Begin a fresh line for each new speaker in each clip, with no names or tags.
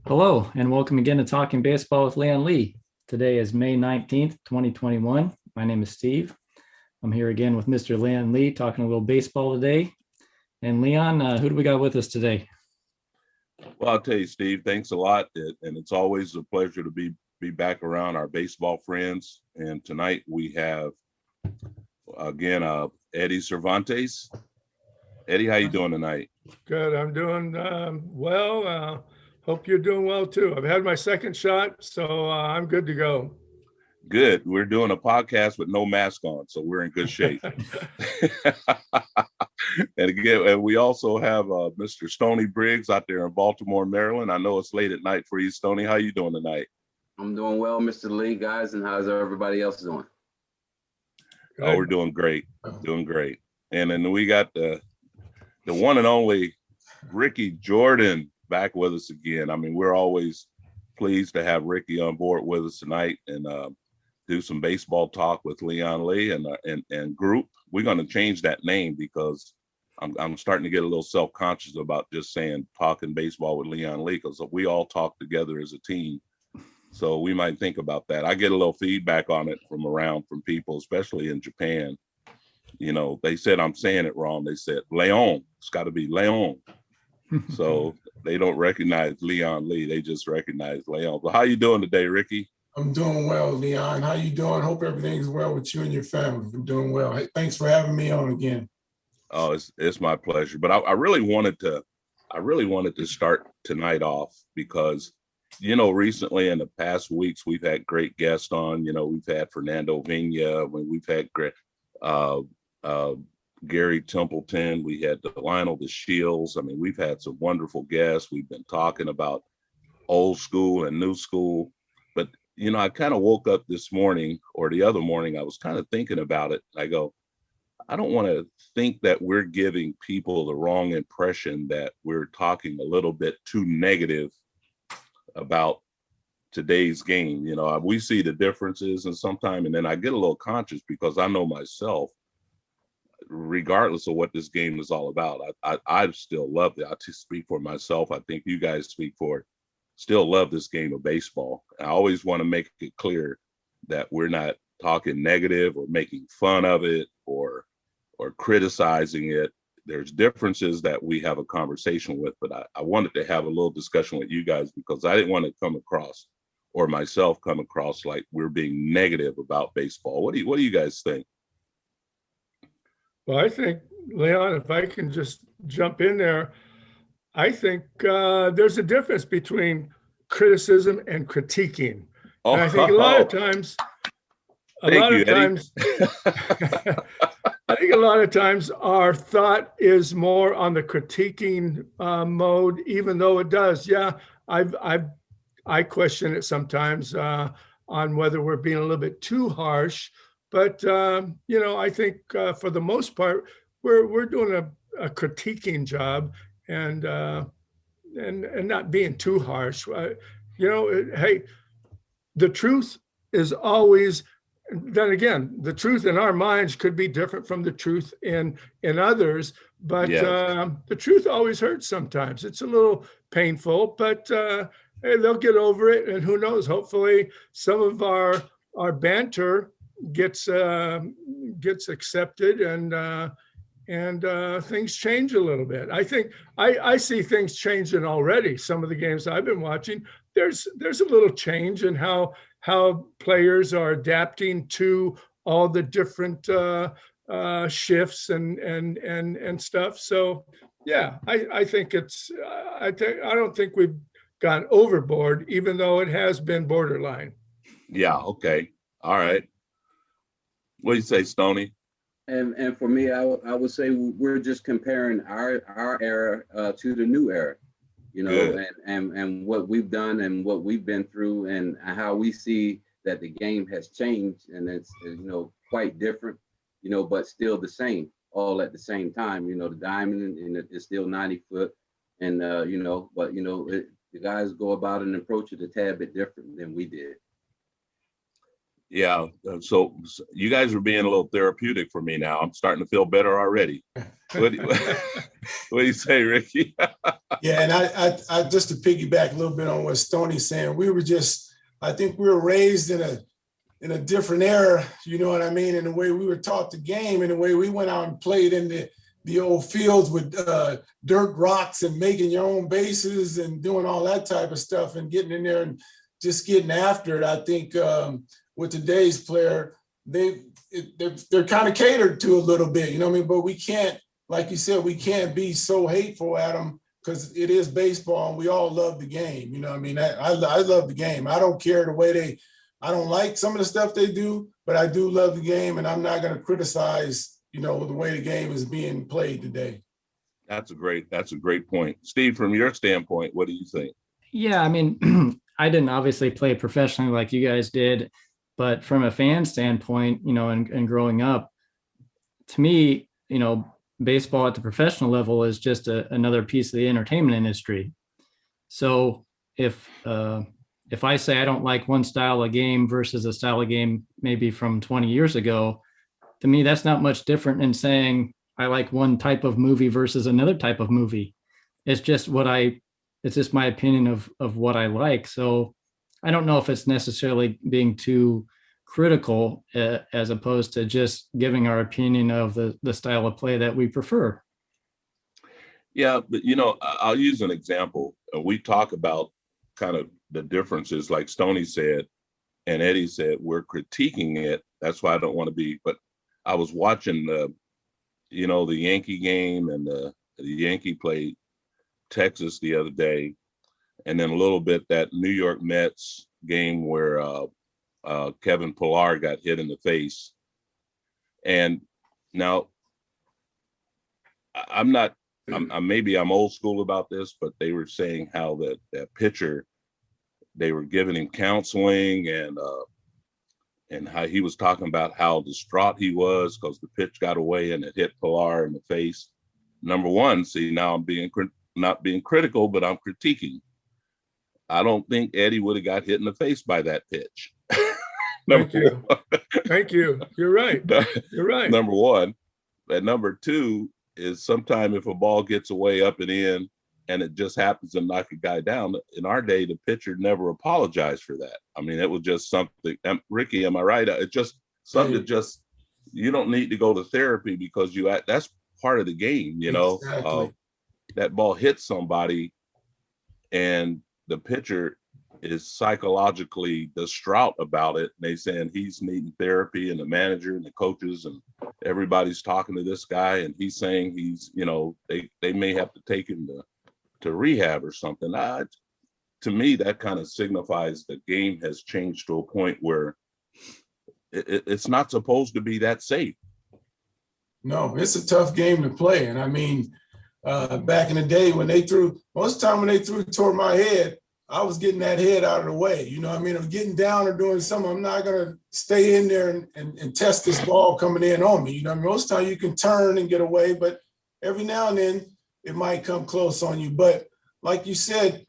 Hello, and welcome again to Talking Baseball with Leon Lee. Today is May 19th, 2021. My name is Steve. I'm here again with Mr. Leon Lee talking a little baseball today. And Leon, who do we got with us today?
Well, I'll tell you, Steve, thanks a lot. And it's always a pleasure to be back around our baseball friends. And tonight we have, again, Eddie Cervantes. Eddie, how you doing tonight?
Good. I'm doing well. Hope you're doing well too. I've had my second shot, so I'm good to go.
Good. We're doing a podcast with no mask on, so we're in good shape. And again, we also have Mr. Stoney Briggs out there in Baltimore, Maryland. I know it's late at night for you, Stoney. How you doing tonight?
I'm doing well, Mr. Lee, guys, and how's everybody else doing?
Oh, we're doing great. Doing great. And then we got the one and only Ricky Jordan back with us again. I mean, we're always pleased to have Ricky on board with us tonight and do some baseball talk with Leon Lee and group. We're going to change that name because I'm starting to get a little self-conscious about just saying talking baseball with Leon Lee, because we all talk together as a team. So we might think about that. I get a little feedback on it from people, especially in Japan. You know, they said I'm saying it wrong. They said Leon. It's got to be Leon. So they don't recognize Leon Lee. They just recognize Leon. But how you doing today, Ricky?
I'm doing well, Leon. How you doing? Hope everything's well with you and your family. I'm doing well. Hey, thanks for having me on again.
Oh, it's my pleasure. But I really wanted to start tonight off because, you know, recently in the past weeks we've had great guests on. You know, we've had Fernando Vina, we've had great Gary Templeton, we had Lionel the Shields. I mean, we've had some wonderful guests. We've been talking about old school and new school. But, you know, I kind of woke up this morning or the other morning, I was kind of thinking about it. I go, I don't want to think that we're giving people the wrong impression that we're talking a little bit too negative about today's game. You know, we see the differences and sometimes, and then I get a little conscious because I know myself, regardless of what this game is all about, I still love it. I just speak for myself. I think you guys speak for it. Still love this game of baseball. I always want to make it clear that we're not talking negative or making fun of it or criticizing it. There's differences that we have a conversation with, but I wanted to have a little discussion with you guys because I didn't want to come across or myself come across like we're being negative about baseball. What do you guys think?
Well, I think, Leon, if I can just jump in there, I think there's a difference between criticism and critiquing.
Oh,
and I think a lot of times, I think a lot of times our thought is more on the critiquing mode, even though it does. Yeah, I question it sometimes on whether we're being a little bit too harsh. But you know, I think for the most part, we're doing a critiquing job and not being too harsh. You know, hey, the truth is always. Then again, the truth in our minds could be different from the truth in others. But yes. The truth always hurts sometimes. It's a little painful, but hey, they'll get over it. And who knows? Hopefully, some of our banter gets accepted and things change a little bit. I think I see things changing already. Some of the games I've been watching, there's a little change in how players are adapting to all the different shifts and stuff. So yeah, I think I don't think we've gone overboard, even though it has been borderline.
Yeah. Okay. All right. What do you say, Stoney?
And for me, I would say we're just comparing our era to the new era, you know, and what we've done and what we've been through and how we see that the game has changed and it's, you know, quite different, you know, but still the same, all at the same time. You know, the diamond is still 90 foot and, you know, but, you know, the guys go about and approach it a tad bit different than we did.
Yeah. So you guys are being a little therapeutic for me now. I'm starting to feel better already. What do you say, Ricky?
Yeah, and I just to piggyback a little bit on what Stoney's saying, I think we were raised in a different era, you know what I mean? And the way we were taught the game and the way we went out and played in the old fields with dirt rocks and making your own bases and doing all that type of stuff and getting in there and just getting after it. I think with today's player, they're kind of catered to a little bit, you know what I mean? But we can't, like you said, we can't be so hateful at them because it is baseball and we all love the game. You know what I mean? I love the game. I don't care the way I don't like some of the stuff they do, but I do love the game and I'm not going to criticize, you know, the way the game is being played today.
That's a great point. Steve, from your standpoint, what do you think?
Yeah, I mean, I didn't obviously play professionally like you guys did, but from a fan standpoint, you know, and growing up, to me, you know, baseball at the professional level is just another piece of the entertainment industry. So if I say I don't like one style of game versus a style of game maybe from 20 years ago, to me, that's not much different than saying I like one type of movie versus another type of movie. It's just it's just my opinion of what I like. So I don't know if it's necessarily being too critical as opposed to just giving our opinion of the style of play that we prefer.
Yeah, but you know, I'll use an example. We talk about kind of the differences, like Stoney said, and Eddie said, we're critiquing it. That's why I don't want to be. But I was watching the Yankee game, and the Yankee played Texas the other day, and then a little bit that New York Mets game where Kevin Pillar got hit in the face. And now maybe I'm old school about this, but they were saying how that pitcher, they were giving him counseling and how he was talking about how distraught he was because the pitch got away and it hit Pillar in the face. Number one, see, now I'm not being critical, but I'm critiquing. I don't think Eddie would have got hit in the face by that pitch.
Thank you. Thank you. You're right. You're right.
Number one. And number two is sometime if a ball gets away up and in and it just happens to knock a guy down, in our day, the pitcher never apologized for that. I mean, it was just something. Ricky, am I right? It's just something that just, you don't need to go to therapy because that's part of the game, you know.
Exactly.
That ball hits somebody and the pitcher is psychologically distraught about it. And they saying he's needing therapy, and the manager and the coaches and everybody's talking to this guy, and he's saying he's, you know, they may have to take him to rehab or something. To me, that kind of signifies the game has changed to a point where it's not supposed to be that safe.
No, it's a tough game to play. And I mean, back in the day when they threw toward my head, I was getting that head out of the way. You know what I mean? I'm getting down or doing something. I'm not going to stay in there and test this ball coming in on me. You know what I mean? Most of the time you can turn and get away, but every now and then it might come close on you. But like you said,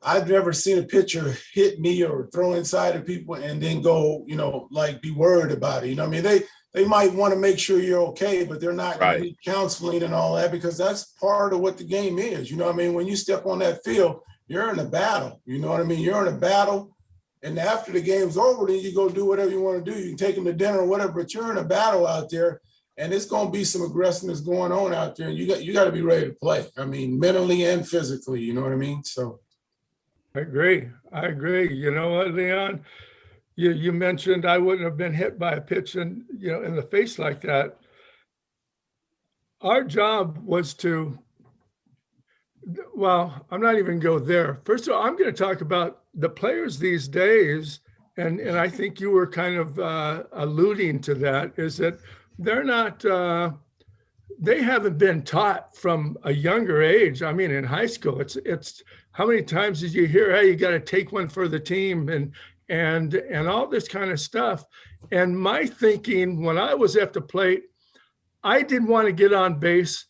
I've never seen a pitcher hit me or throw inside of people and then go, you know, like be worried about it. You know what I mean? They might want to make sure you're okay, but they're not going to need counseling and all that because that's part of what the game is. You know what I mean? When you step on that field, you're in a battle. You know what I mean? You're in a battle. And after the game's over, then you go do whatever you want to do. You can take them to dinner or whatever, but you're in a battle out there. And it's going to be some aggressiveness going on out there. And you got to be ready to play. I mean, mentally and physically, you know what I mean? So.
I agree. You know what, Leon? You mentioned I wouldn't have been hit by a pitch in the face like that. Our job was to, well, I'm not even go there. First of all, I'm going to talk about the players these days, and I think you were kind of alluding to that, is that they're not, they haven't been taught from a younger age. I mean, in high school, it's how many times did you hear, hey, you got to take one for the team and all this kind of stuff. And my thinking when I was at the plate, I didn't want to get on base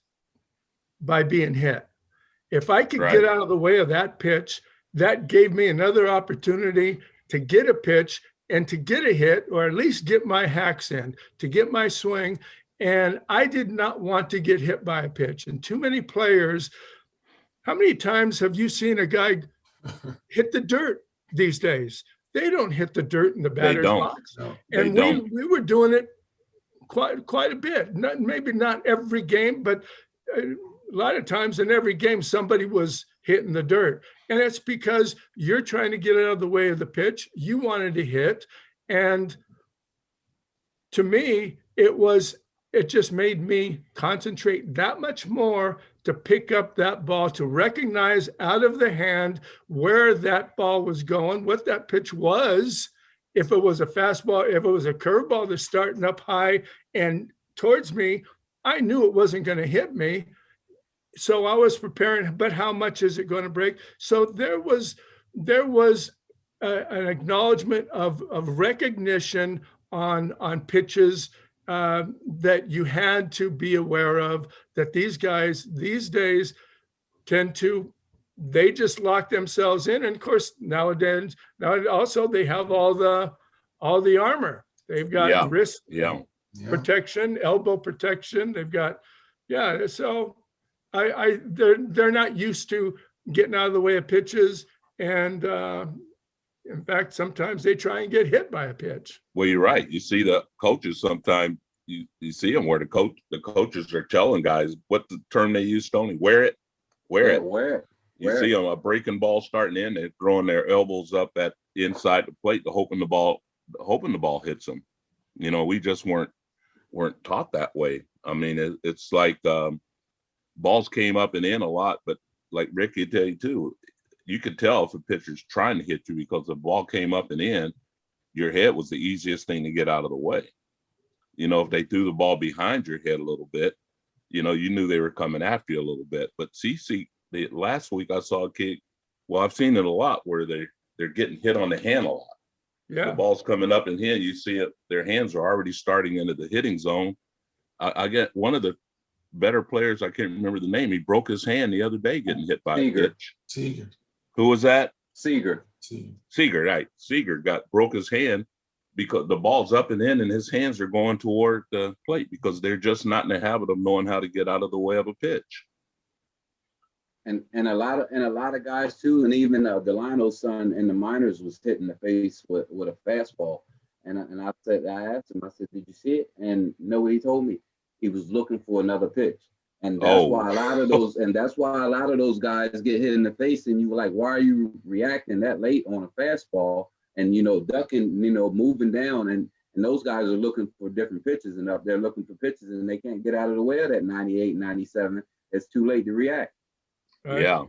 by being hit. If I could get out of the way of that pitch, that gave me another opportunity to get a pitch and to get a hit, or at least get my hacks in, to get my swing. And I did not want to get hit by a pitch. And too many players, how many times have you seen a guy hit the dirt these days? They don't hit the dirt in the batter's box.
No,
And we were doing it quite a bit. Maybe not every game, but a lot of times in every game, somebody was hitting the dirt. And it's because you're trying to get out of the way of the pitch. You wanted to hit. And to me, it just made me concentrate that much more to pick up that ball, to recognize out of the hand where that ball was going, what that pitch was. If it was a fastball, if it was a curveball that's starting up high and towards me, I knew it wasn't going to hit me. So I was preparing, but how much is it going to break? So there was an acknowledgement of recognition on pitches that you had to be aware of, that these guys these days they just lock themselves in. And of course, now also they have all the armor. They've got wrist protection, elbow protection. They've got, so they're not used to getting out of the way of pitches. And in fact, sometimes they try and get hit by a pitch.
Well, you're right. You see the coaches sometimes, you see them where the coaches are telling guys what the term they use, Stoney, wear it. You see them a breaking ball starting in, they're throwing their elbows up at inside the plate, hoping the ball hits them. You know, we just weren't taught that way. I mean, it's like balls came up and in a lot, but like Ricky tell you too, you could tell if a pitcher's trying to hit you because the ball came up and in, your head was the easiest thing to get out of the way. You know, if they threw the ball behind your head a little bit, you know, you knew they were coming after you a little bit. But last week I saw a kid, well, I've seen it a lot where they're getting hit on the hand a lot. Yeah. The ball's coming up and in, you see it, their hands are already starting into the hitting zone. I get one of the better players, I can't remember the name, he broke his hand the other day getting hit by a pitch.
Seager.
Who was that?
Seager,
right. Seager broke his hand because the ball's up and in and his hands are going toward the plate because they're just not in the habit of knowing how to get out of the way of a pitch.
And a lot of guys too, and even Delano's son in the minors was hit in the face with a fastball. And I asked him, I said, did you see it? And no, he told me he was looking for another pitch. And that's why a lot of those guys get hit in the face. And you were like, why are you reacting that late on a fastball? And, you know, ducking, you know, moving down. And those guys are looking for different pitches and up there looking for pitches and they can't get out of the way of that 98, 97. It's too late to react.
Right.
Yeah.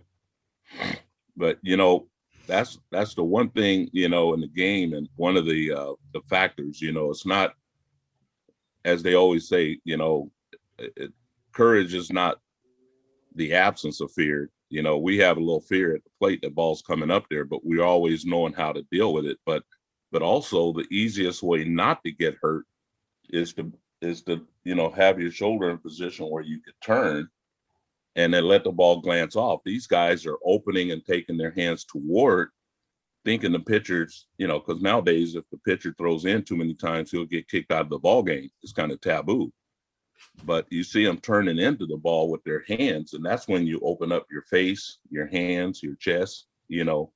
But, you know, that's the one thing, you know, in the game. And one of the factors, you know, it's not, as they always say, you know, courage is not the absence of fear. You know, we have a little fear at the plate, the ball's coming up there, but we're always knowing how to deal with it. But also the easiest way not to get hurt is to, you know, have your shoulder in a position where you could turn and then let the ball glance off. These guys are opening and taking their hands toward, thinking the pitchers, you know, because nowadays if the pitcher throws in too many times, he'll get kicked out of the ball game. It's kind of taboo. But you see them turning into the ball with their hands, and that's when you open up your face, your hands, your chest, you know,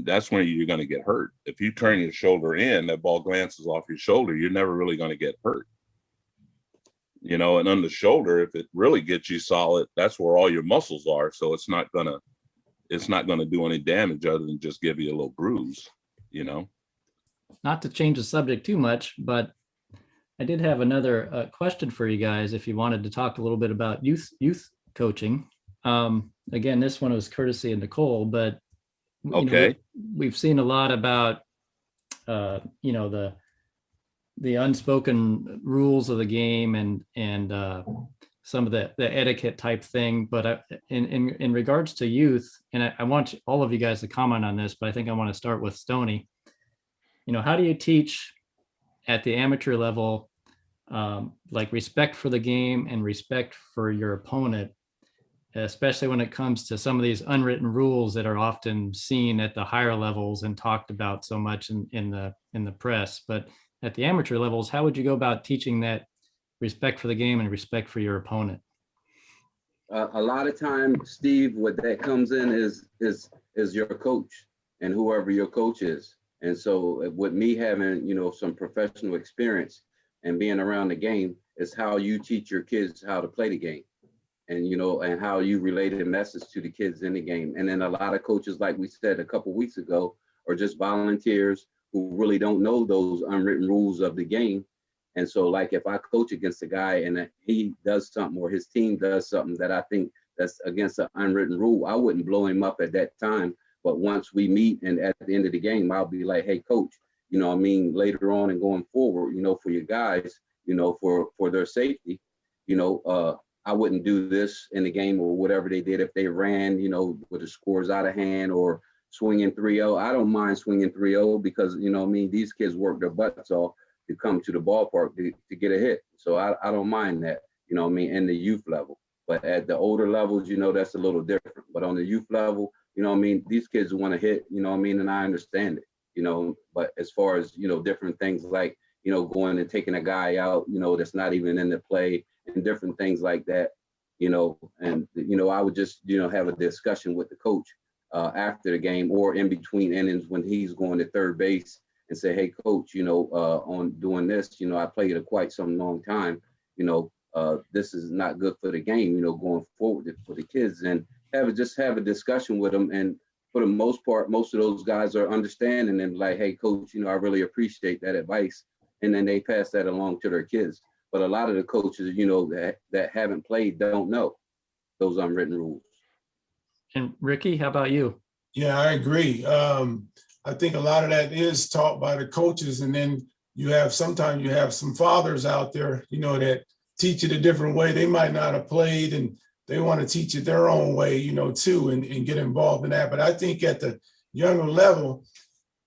that's when you're going to get hurt. If you turn your shoulder in, that ball glances off your shoulder, you're never really going to get hurt. You know, and on the shoulder, if it really gets you solid, that's where all your muscles are. So it's not going to do any damage other than just give you a little bruise, you know.
Not to change the subject too much, but I did have another question for you guys if you wanted to talk a little bit about youth coaching. Again, this one was courtesy of Nicole, but
okay,
we've seen a lot about you know, the unspoken rules of the game and some of the etiquette type thing. But in regards to youth, and I want all of you guys to comment on this, but I think I want to start with Stoney. You know, how do you teach at the amateur level, like respect for the game and respect for your opponent especially when it comes to some of these unwritten rules that are often seen at the higher levels and talked about so much in the press. But at the amateur levels, how would you go about teaching that respect for the game and respect for your opponent?
A lot of time, Steve, what that comes in is your coach and whoever your coach is. And so with me having, some professional experience and being around the game is how you teach your kids how to play the game, and, and how you relay the message to the kids in the game. And then a lot of coaches, like we said a couple of weeks ago, are just volunteers who really don't know those unwritten rules of the game. And so, like, if I coach against a guy and he does something or his team does something that I think that's against an unwritten rule, I wouldn't blow him up at that time. But once we meet and at the end of the game, I'll be like, hey, coach, later on and going forward, for your guys, for their safety, I wouldn't do this in the game or whatever they did if they ran, with the scores out of hand or swinging 3-0. I don't mind swinging 3-0 because, these kids work their butts off to come to the ballpark to get a hit. So I don't mind that, in the youth level. But at the older levels, that's a little different. But on the youth level, these kids want to hit, and I understand it, but as far as, different things like, going and taking a guy out, that's not even in the play and different things like that, and, I would just, have a discussion with the coach after the game or in between innings when he's going to third base and say, hey, coach, on doing this, I played it quite some long time, this is not good for the game, going forward for the kids, and have a discussion with them. And for the most part, most of those guys are understanding and like, hey, coach, I really appreciate that advice. And then they pass that along to their kids. But a lot of the coaches, that haven't played don't know those unwritten rules.
And Ricky, how about you?
Yeah, I agree. I think a lot of that is taught by the coaches. And then sometimes you have some fathers out there, that teach it a different way. They might not have played and they want to teach it their own way, too, and get involved in that. But I think at the younger level,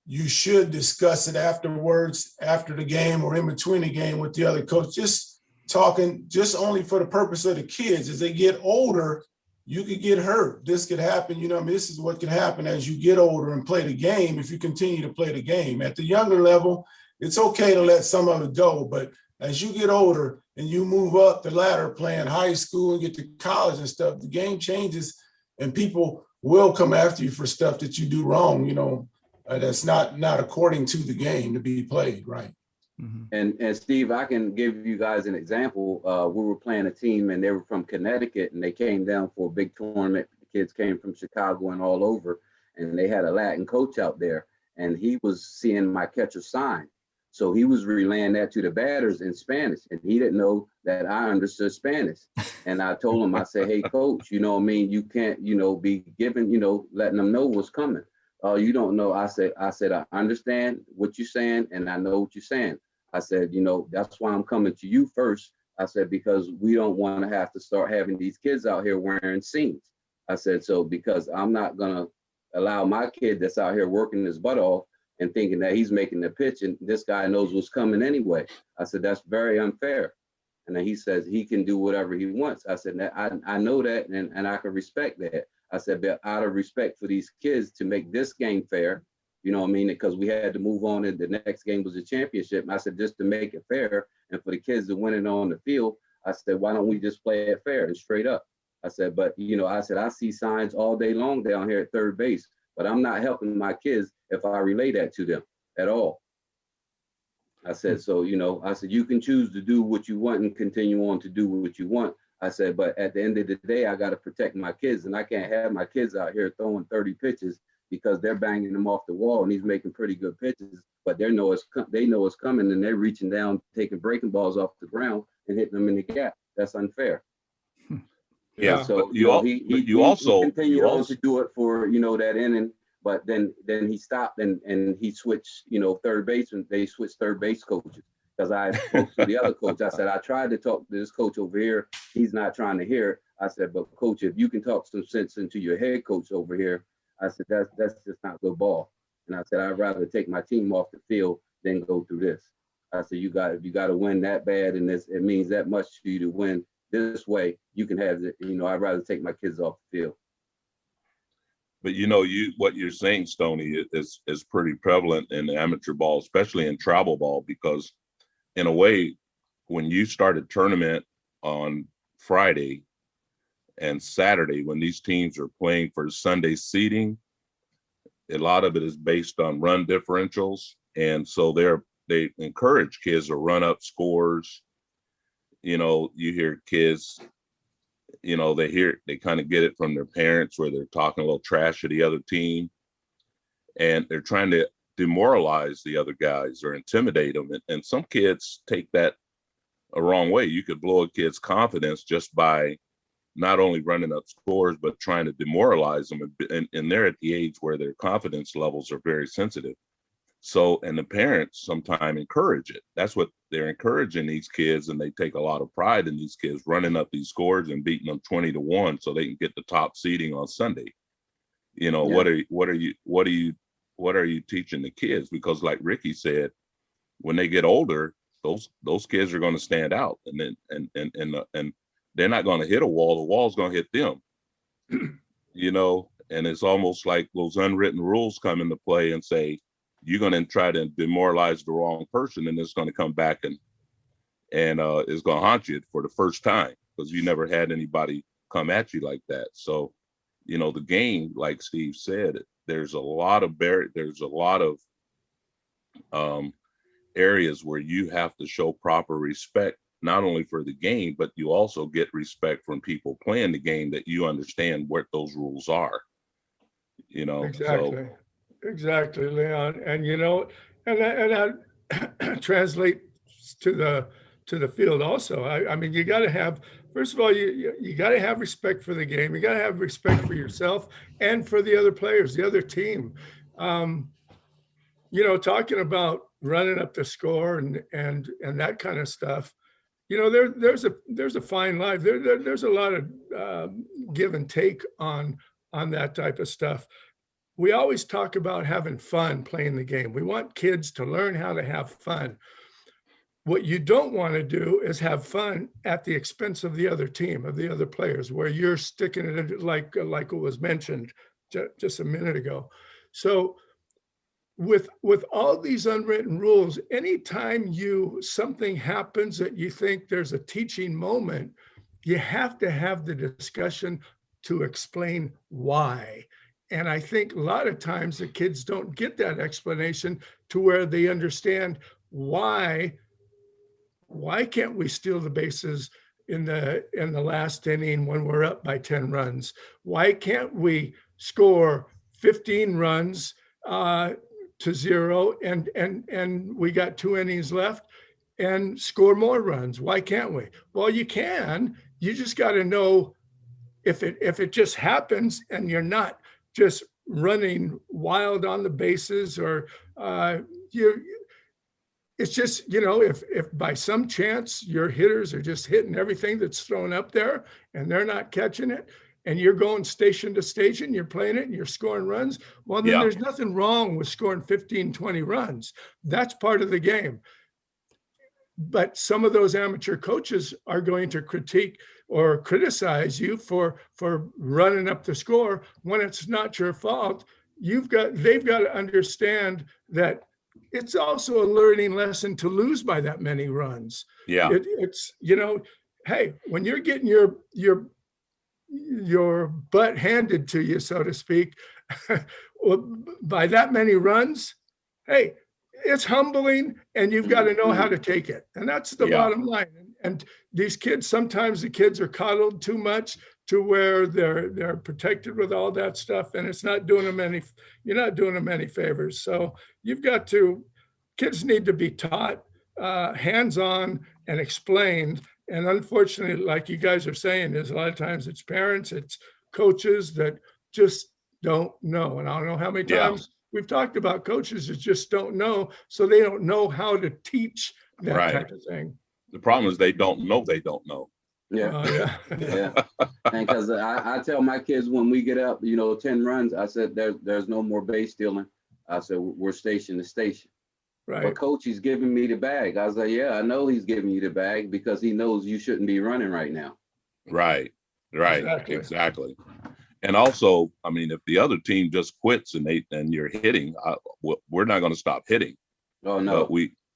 you should discuss it afterwards, after the game or in between the game with the other coach, just talking just only for the purpose of the kids. As they get older, you could get hurt. This could happen. This is what can happen as you get older and play the game if you continue to play the game. At the younger level, it's okay to let some of it go. But as you get older and you move up the ladder playing high school and get to college and stuff, the game changes and people will come after you for stuff that you do wrong, that's not according to the game to be played, right?
Mm-hmm.
And Steve, I can give you guys an example. We were playing a team and they were from Connecticut and they came down for a big tournament. The kids came from Chicago and all over, and they had a Latin coach out there and he was seeing my catcher sign. So he was relaying that to the batters in Spanish, and he didn't know that I understood Spanish. And I told him, I said, hey, coach, you can't, be giving, letting them know what's coming. You don't know. I said, I understand what you're saying, and I know what you're saying. I said, that's why I'm coming to you first. I said, because we don't want to have to start having these kids out here wearing seams. I said, so because I'm not going to allow my kid that's out here working his butt off and thinking that he's making the pitch and this guy knows what's coming anyway. I said, that's very unfair. And then he says he can do whatever he wants. I said, I know that and I can respect that. I said, but out of respect for these kids to make this game fair, because we had to move on and the next game was a championship. And I said, just to make it fair and for the kids to win it on the field, I said, why don't we just play it fair and straight up? I said, but, I see signs all day long down here at third base, but I'm not helping my kids if I relay that to them at all. I said, so, I said, you can choose to do what you want and continue on to do what you want. I said, but at the end of the day, I got to protect my kids, and I can't have my kids out here throwing 30 pitches because they're banging them off the wall and he's making pretty good pitches, but they know it's coming and they're reaching down, taking breaking balls off the ground and hitting them in the gap. That's unfair.
Yeah.
So
he also
continued on to do it for, that inning, but then he stopped and he switched, third base, and they switched third base coaches. Because I spoke to the other coach. I said, I tried to talk to this coach over here. He's not trying to hear it. I said, but coach, if you can talk some sense into your head coach over here, I said, that's just not good ball. And I said, I'd rather take my team off the field than go through this. I said, you got to win that bad, and it means that much to you to win. This way you can have it. I'd rather take my kids off the field.
But what you're saying, Stoney, is pretty prevalent in amateur ball, especially in travel ball, because in a way, when you start a tournament on Friday and Saturday, when these teams are playing for Sunday seeding, a lot of it is based on run differentials. And so they encourage kids to run up scores. You hear kids, they kind of get it from their parents where they're talking a little trash to the other team. And they're trying to demoralize the other guys or intimidate them. And some kids take that a wrong way. You could blow a kid's confidence just by not only running up scores, but trying to demoralize them. And they're at the age where their confidence levels are very sensitive. So, and the parents sometimes encourage it. That's what they're encouraging these kids. And they take a lot of pride in these kids running up these scores and beating them 20-1 so they can get the top seeding on Sunday.
Yeah.
What are you teaching the kids? Because like Ricky said, when they get older, those kids are going to stand out, and they're not going to hit a wall. The wall's going to hit them. And it's almost like those unwritten rules come into play and say, you're going to try to demoralize the wrong person, and it's going to come back and it's going to haunt you for the first time because you never had anybody come at you like that. So, the game, like Steve said, there's a lot of areas where you have to show proper respect, not only for the game, but you also get respect from people playing the game, that you understand what those rules are.
Exactly, Leon. And that translates to the field also. I mean, you got to have, first of all, you got to have respect for the game. You got to have respect for yourself and for the other players, the other team. Talking about running up the score and that kind of stuff. There's a fine line. There's a lot of give and take on that type of stuff. We always talk about having fun playing the game. We want kids to learn how to have fun. What you don't want to do is have fun at the expense of the other team, of the other players, where you're sticking it like it was mentioned just a minute ago. So with all these unwritten rules, anytime something happens that you think there's a teaching moment, you have to have the discussion to explain why. And I think a lot of times the kids don't get that explanation to where they understand why can't we steal the bases in the last inning when we're up by 10 runs? Why can't we score 15 runs to 0 and we got 2 innings left and score more runs? Why can't we? Well, you can. You just got to know if it just happens and you're not just running wild on the bases, or it's just, if by some chance your hitters are just hitting everything that's thrown up there and they're not catching it, and you're going station to station, you're playing it and you're scoring runs, well, then there's nothing wrong with scoring 15, 20 runs. That's part of the game. But some of those amateur coaches are going to critique or criticize you for running up the score when it's not your fault. They've got to understand that it's also a learning lesson to lose by that many runs.
Yeah.
It's hey, when you're getting your butt handed to you, so to speak, by that many runs, hey, it's humbling, and you've got to know how to take it. And that's the bottom line. And these kids, sometimes the kids are coddled too much to where they're protected with all that stuff, and it's not doing them you're not doing them any favors. So kids need to be taught hands-on and explained. And unfortunately, like you guys are saying, is a lot of times it's parents, it's coaches that just don't know. And I don't know how many times we've talked about coaches that just don't know, so they don't know how to teach that type of thing.
The problem is they don't know they don't know.
Yeah. Yeah. And because I tell my kids when we get up, 10 runs, I said, there's no more base stealing. I said, we're station to station.
Right.
But coach, he's giving me the bag. I was like, yeah, I know he's giving you the bag because he knows you shouldn't be running right now.
Right.
Exactly.
And also, I mean, if the other team just quits and you're hitting, we're not going to stop hitting.
Oh no.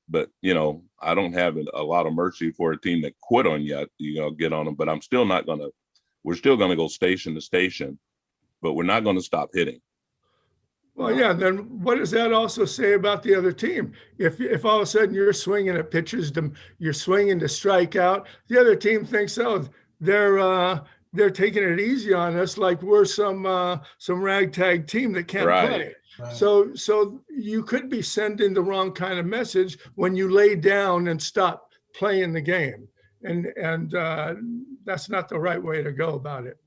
But I don't have a lot of mercy for a team that quit on you. Get on them. But we're still gonna go station to station, but we're not going to stop hitting.
Well, yeah. Then what does that also say about the other team? If all of a sudden you're swinging at pitches, you're swinging to strike out, the other team thinks, oh, they're taking it easy on us, like we're some ragtag team that can't play.
Right.
So you could be sending the wrong kind of message when you lay down and stop playing the game, and that's not the right way to go about it.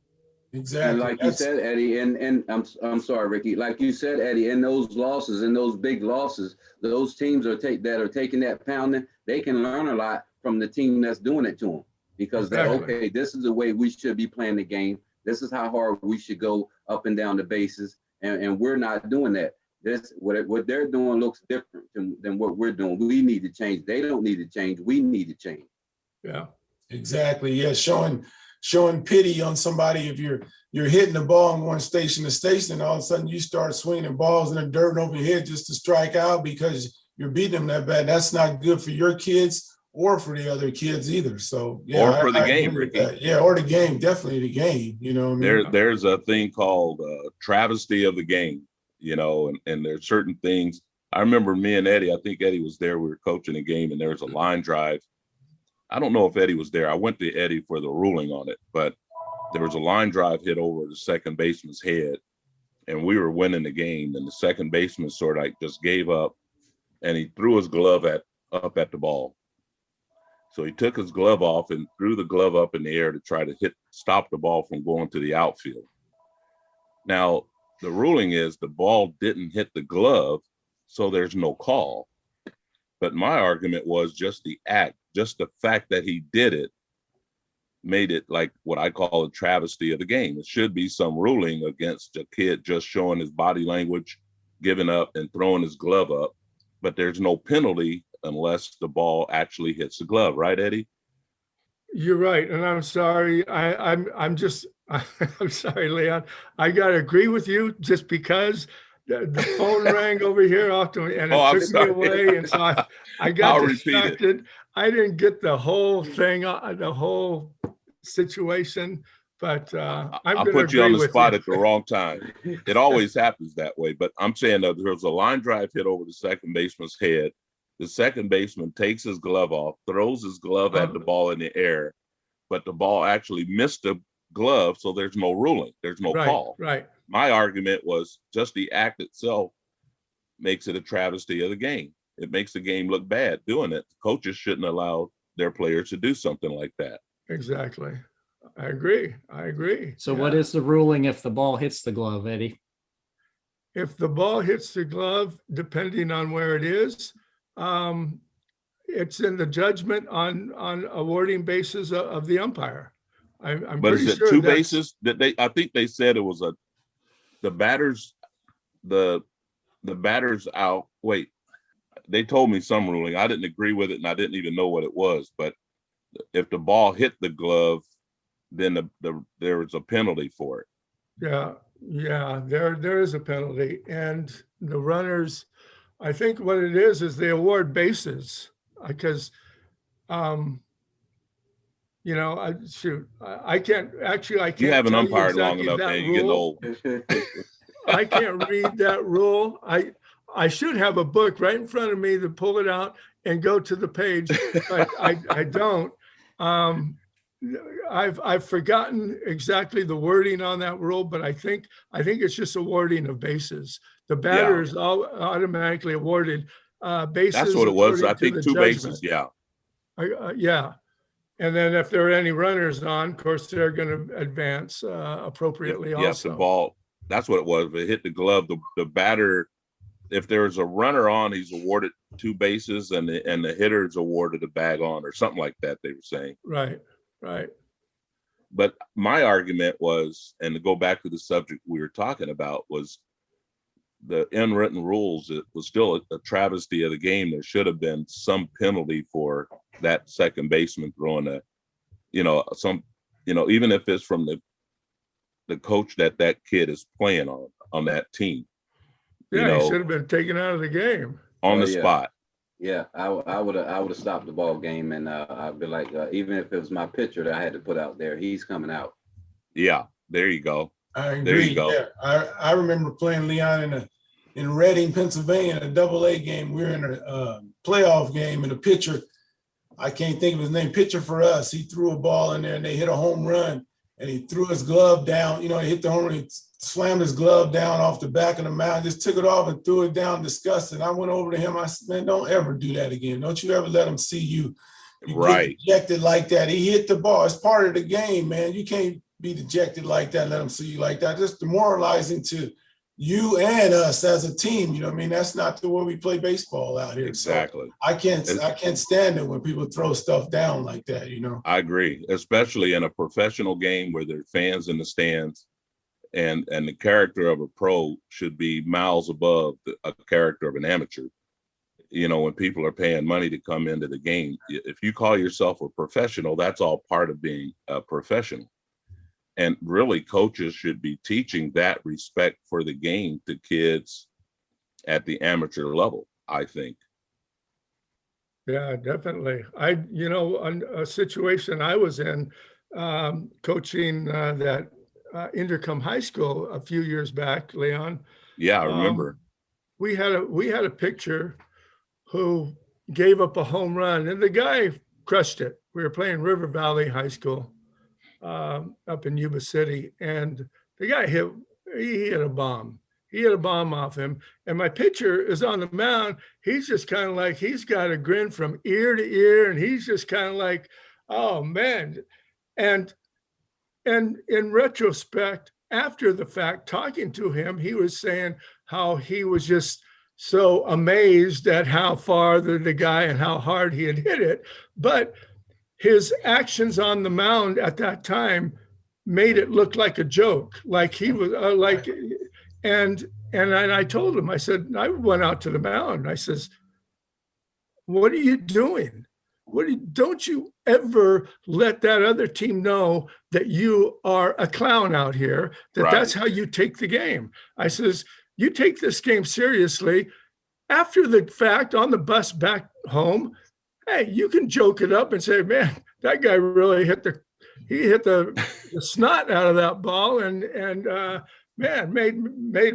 Exactly.
And like you said, Eddie, and I'm sorry, Ricky. Like you said, Eddie, in those losses, in those big losses, those teams that are taking that pounding, they can learn a lot from the team that's doing it to them, because okay, this is the way we should be playing the game. This is how hard we should go up and down the bases, and we're not doing that. This what they're doing looks different than what we're doing. We need to change. They don't need to change. We need to change.
Yeah.
Exactly. Yeah. Showing pity on somebody if you're hitting the ball and going station to station, and all of a sudden you start swinging balls in the dirt over your head just to strike out because you're beating them that bad. That's not good for your kids or for the other kids either. So yeah,
or for the game, Ricky.
Yeah, or the game, definitely the game. You know what I mean?
There's a thing called travesty of the game, and there's certain things. I remember me and Eddie, I think Eddie was there, we were coaching a game, and there was a line drive. I don't know if Eddie was there. I went to Eddie for the ruling on it, but there was a line drive hit over the second baseman's head, and we were winning the game, and the second baseman sort of like just gave up, and he threw his glove up at the ball. So he took his glove off and threw the glove up in the air to try to stop the ball from going to the outfield. Now, the ruling is the ball didn't hit the glove, so there's no call. But my argument was just the act, just the fact that he did it made it like what I call a travesty of the game. It should be some ruling against a kid just showing his body language, giving up and throwing his glove up, but there's no penalty unless the ball actually hits the glove, right, Eddie?
You're right, and I'm sorry. I'm just I'm sorry, Leon. I gotta agree with you just because the phone rang over here often, and it took me away, and so I got distracted. I didn't get the whole thing, the whole situation, but
I'll put you on the spot at the wrong time. It always happens that way, but I'm saying that there was a line drive hit over the second baseman's head. The second baseman takes his glove off, throws his glove at the ball in the air, but the ball actually missed the glove, so there's no ruling. There's no call.
Right.
My argument was just the act itself makes it a travesty of the game. It makes the game look bad doing it. Coaches shouldn't allow their players to do something like that.
Exactly. I agree.
So what is the ruling if the ball hits the glove, Eddie?
If the ball hits the glove, depending on where it is, it's in the judgment on awarding bases of the umpire. I'm
but
pretty
is it
sure
two bases? I think they said it was the batter's out. Wait, they told me some ruling. I didn't agree with it, and I didn't even know what it was. But if the ball hit the glove, then there was a penalty for it.
Yeah, there is a penalty, and the runners. I think what it is they award bases because, I can't
You haven't umpired long enough, man. You're getting old.
I can't read that rule. I should have a book right in front of me to pull it out and go to the page, but I don't. I've forgotten exactly the wording on that rule, but I think it's just awarding of bases. The batter is automatically awarded bases.
That's what it was. I think two bases. Yeah.
Yeah. And then if there are any runners on, of course, they're going to advance appropriately.
Yes,
also.
the ball. That's what it was. If it hit the glove, the batter. If there's a runner on, he's awarded two bases, and the hitter's awarded a bag on, or something like that. They were saying.
Right.
But my argument was, and to go back to the subject we were talking about, was the unwritten rules. It was still a travesty of the game. There should have been some penalty for that second baseman throwing even if it's from the coach that kid is playing on that team.
Yeah, he should have been taken out of the game
on the spot.
Yeah, I would have stopped the ball game, and I'd be like, even if it was my pitcher that I had to put out there, he's coming out.
Yeah, there you go.
I agree.
There you go.
Yeah, I remember playing Leon in Reading, Pennsylvania, in a double-A game. We were in a playoff game, and the pitcher, I can't think of his name, pitcher for us, he threw a ball in there, and they hit a home run, and he threw his glove down. He hit the home run, he slammed his glove down off the back of the mound, just took it off and threw it down disgusted. I went over to him. I said, man, don't ever do that again. Don't you ever let him see you
Right.
get dejected like that. He hit the ball. It's part of the game, man. You can't be dejected like that, let him see you like that. Just demoralizing to you and us as a team. That's not the way we play baseball out here.
Exactly.
So I can't stand it when people throw stuff down like that,
I agree, especially in a professional game where there are fans in the stands, and the character of a pro should be miles above a character of an amateur. When people are paying money to come into the game, if you call yourself a professional, that's all part of being a professional. And really, coaches should be teaching that respect for the game to kids at the amateur level, I think.
Yeah, definitely. On a situation I was in, coaching that Intercom High School a few years back, Leon.
Yeah, I remember.
We had a pitcher who gave up a home run, and the guy crushed it. We were playing River Valley High School up in Yuba City, and the guy hit a bomb. He hit a bomb off him, and my pitcher is on the mound. He's just kind of like, he's got a grin from ear to ear, and he's just kind of like, oh man. And in retrospect, after the fact, talking to him, he was saying how he was just so amazed at how far the guy and how hard he had hit it. But his actions on the mound at that time made it look like a joke, like he was and I told him, I said, I went out to the mound. I says, what are you doing? Don't you ever let that other team know that you are a clown out here, that
Right.
That's how you take the game. I says, you take this game seriously. After the fact, on the bus back home, hey, you can joke it up and say, man, that guy really hit the snot out of that ball, and man, made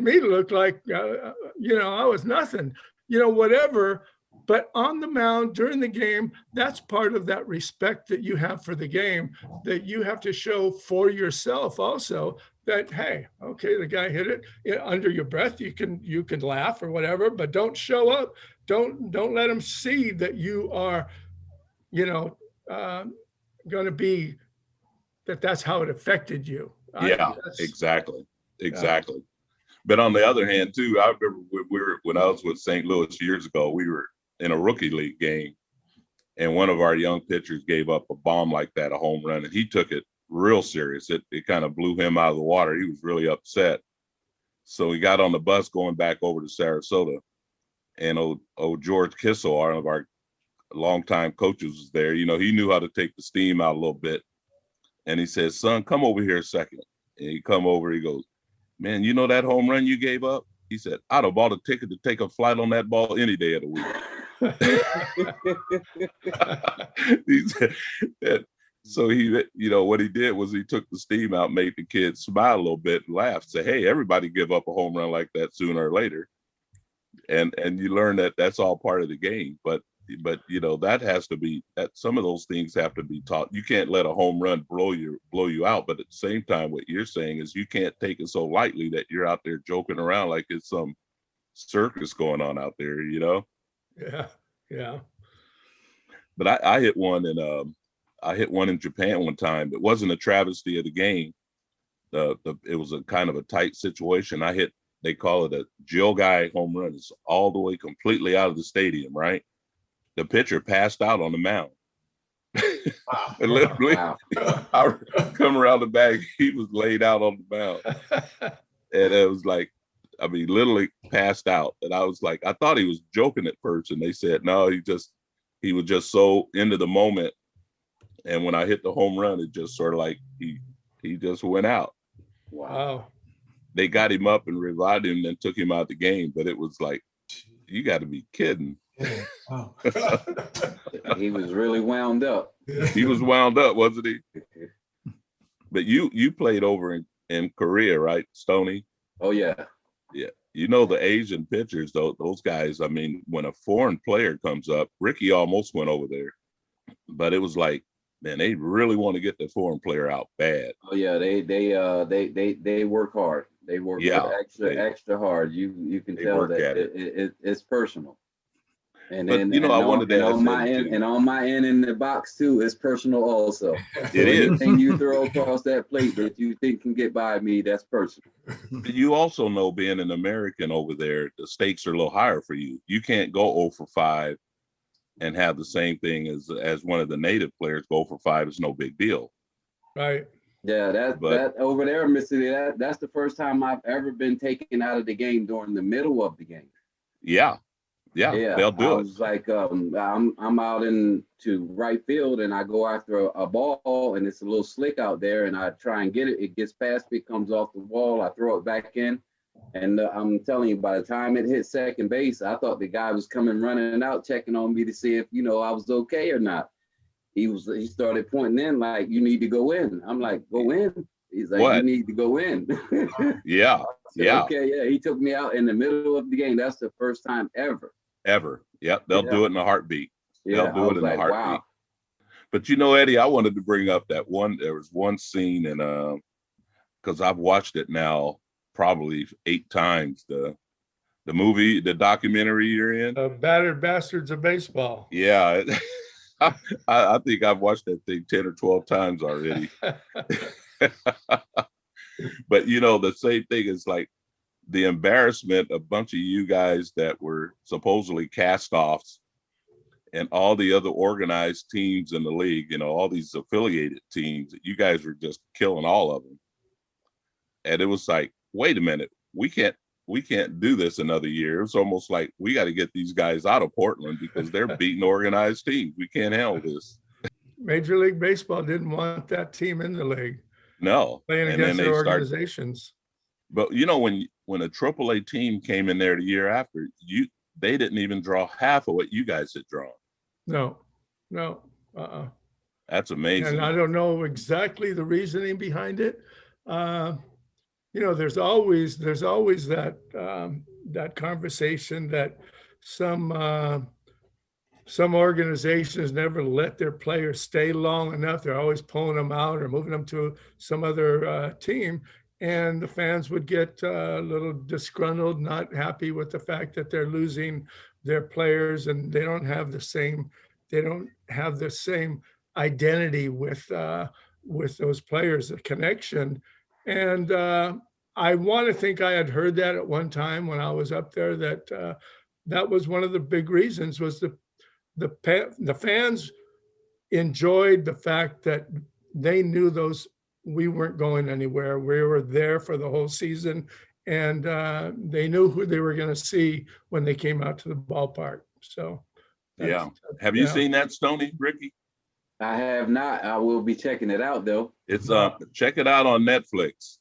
me look like I was nothing, whatever. But on the mound during the game, that's part of that respect that you have for the game, that you have to show for yourself also, that, hey, okay, the guy hit it under your breath. You can laugh or whatever, but don't show up. Don't let them see that you are, going to be, that's how it affected you.
Yeah, exactly. But on the other hand, too, I remember when I was with St. Louis years ago, we were in a rookie league game, and one of our young pitchers gave up a bomb like that, a home run, and he took it real serious. It kind of blew him out of the water. He was really upset. So he got on the bus going back over to Sarasota, and old George Kissel, one of our longtime coaches, was there. He knew how to take the steam out a little bit. And he said, son, come over here a second. And he come over, he goes, man, that home run you gave up? He said, I'd have bought a ticket to take a flight on that ball any day of the week. He said, so he, what he did was he took the steam out, made the kids smile a little bit and laugh, say, hey, everybody give up a home run like that sooner or later. And you learn that that's all part of the game. But that has to be, that some of those things have to be taught. You can't let a home run blow you out. But at the same time, what you're saying is you can't take it so lightly that you're out there joking around like it's some circus going on out there,
Yeah.
But I hit one in Japan one time. It wasn't a travesty of the game. It was a kind of a tight situation. They call it a Jill guy home run. It's all the way completely out of the stadium, right? The pitcher passed out on the mound.
Wow.
And literally,
Wow.
I come around the bag, he was laid out on the mound. And it was like, literally passed out. And I was like, I thought he was joking at first. And they said, no, he was just so into the moment. And when I hit the home run, it just sort of like he just went out.
Wow.
They got him up and revived him and took him out the game. But it was like, you got to be kidding.
Yeah. Wow.
He was really wound up.
He was wound up, wasn't he? But you played over in Korea, right, Stoney?
Oh yeah.
Yeah. You know, the Asian pitchers, though, those guys, I mean, when a foreign player comes up, Ricky almost went over there. But it was like, man, they really want to get the foreign player out bad.
Oh yeah, they work hard. They work extra hard. You can tell that it's personal. And
but,
then
I wanted to ask
on my end, and on my end in the box too, it's personal also.
It is.
Anything you throw across that plate that you think can get by me, that's personal.
You also know, being an American over there, the stakes are a little higher for you. You can't go 0 for 5 and have the same thing as one of the native players. Go for 5 is no big deal.
Right.
Yeah, that over there, Mississippi, that's the first time I've ever been taken out of the game during the middle of the game.
Yeah, they'll do it.
I was like, I'm out into right field, and I go after a ball, and it's a little slick out there, and I try and get it. It gets past me, comes off the wall. I throw it back in, and I'm telling you, by the time it hit second base, I thought the guy was coming running out, checking on me to see if I was okay or not. He started pointing in like, you need to go in. I'm like, go in? He's like,
what?
You need to go in.
Yeah.
Okay, yeah. He took me out in the middle of the game. That's the first time ever.
Yep. They'll do it in a heartbeat.
Yeah,
They'll do it in a heartbeat. Wow. But Eddie, I wanted to bring up that there was one scene, and because I've watched it now probably 8 times, the movie, the documentary you're in.
Battered Bastards of Baseball.
Yeah. I think I've watched that thing 10 or 12 times already. But the same thing is like the embarrassment, a bunch of you guys that were supposedly cast-offs and all the other organized teams in the league, all these affiliated teams, you guys were just killing all of them. And it was like, wait a minute, we can't do this another year. It's almost like we got to get these guys out of Portland because they're beating organized teams. We can't handle this.
Major League Baseball didn't want that team in the league.
No.
Playing against their organizations.
But when a AAA team came in there the year after, they didn't even draw half of what you guys had drawn.
No.
That's amazing.
And I don't know exactly the reasoning behind it. There's always that that conversation that some organizations never let their players stay long enough. They're always pulling them out or moving them to some other team, and the fans would get a little disgruntled, not happy with the fact that they're losing their players, and they don't have the same identity with those players, the connection. And I want to think I had heard that at one time when I was up there, that that was one of the big reasons, was the fans enjoyed the fact that they knew we weren't going anywhere. We were there for the whole season, and they knew who they were going to see when they came out to the ballpark. So,
yeah. Have you seen that, Stoney, Ricky?
I have not. I will be checking it out though.
It's check it out on Netflix.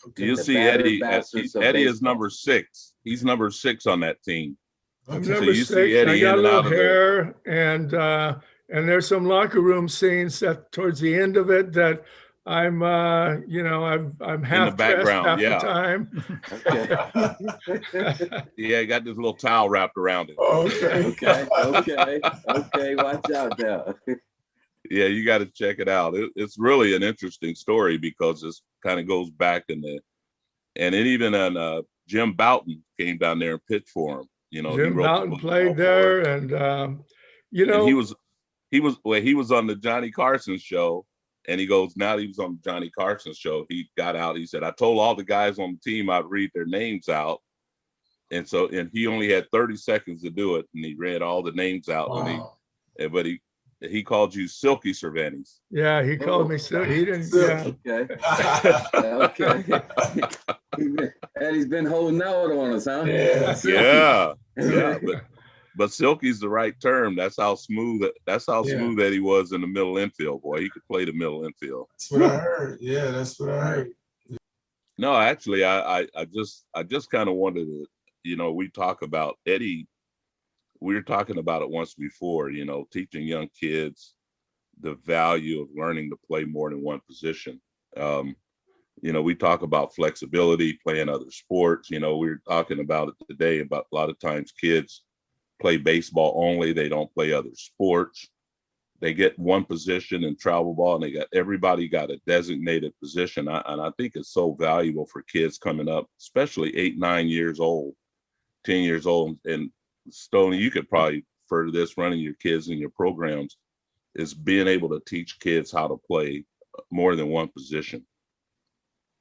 Okay. You'll see Eddie. Eddie is number 6. He's number 6 on that team.
I'm number 6. I got a little hair, and there's some locker room scenes that towards the end of it that I'm I'm half
in the background,
half the time.
Okay. Yeah, I got this little towel wrapped around it.
Okay. Watch out now.
Yeah, you got to check it out. It's really an interesting story because it kind of goes back and then even Jim Bouton came down there and pitched for him.
Jim Bouton played there, and
and he was on the Johnny Carson show, and he goes, now he was on the Johnny Carson show. He got out. He said, I told all the guys on the team I'd read their names out, and he only had 30 seconds to do it, and he read all the names out.
Wow.
But he called you Silky Cervantes.
Yeah, he called me Silky. He didn't. Yeah.
Okay. And he's been holding out on us, huh?
Yeah.
Yeah. but silky's the right term. That's how smooth
Yeah.
Eddie was in the middle infield. Boy, he could play the middle infield.
That's what I heard. Yeah, that's what I heard.
No, actually, I just kind of wanted to, we talk about Eddie. We were talking about it once before, teaching young kids the value of learning to play more than one position. We talk about flexibility, playing other sports. We were talking about it today about a lot of times kids play baseball only. They don't play other sports. They get one position in travel ball, and everybody got a designated position. And I think it's so valuable for kids coming up, especially 8, 9 years old, 10 years old. And Stoney, you could probably further this, running your kids in your programs, is being able to teach kids how to play more than one position.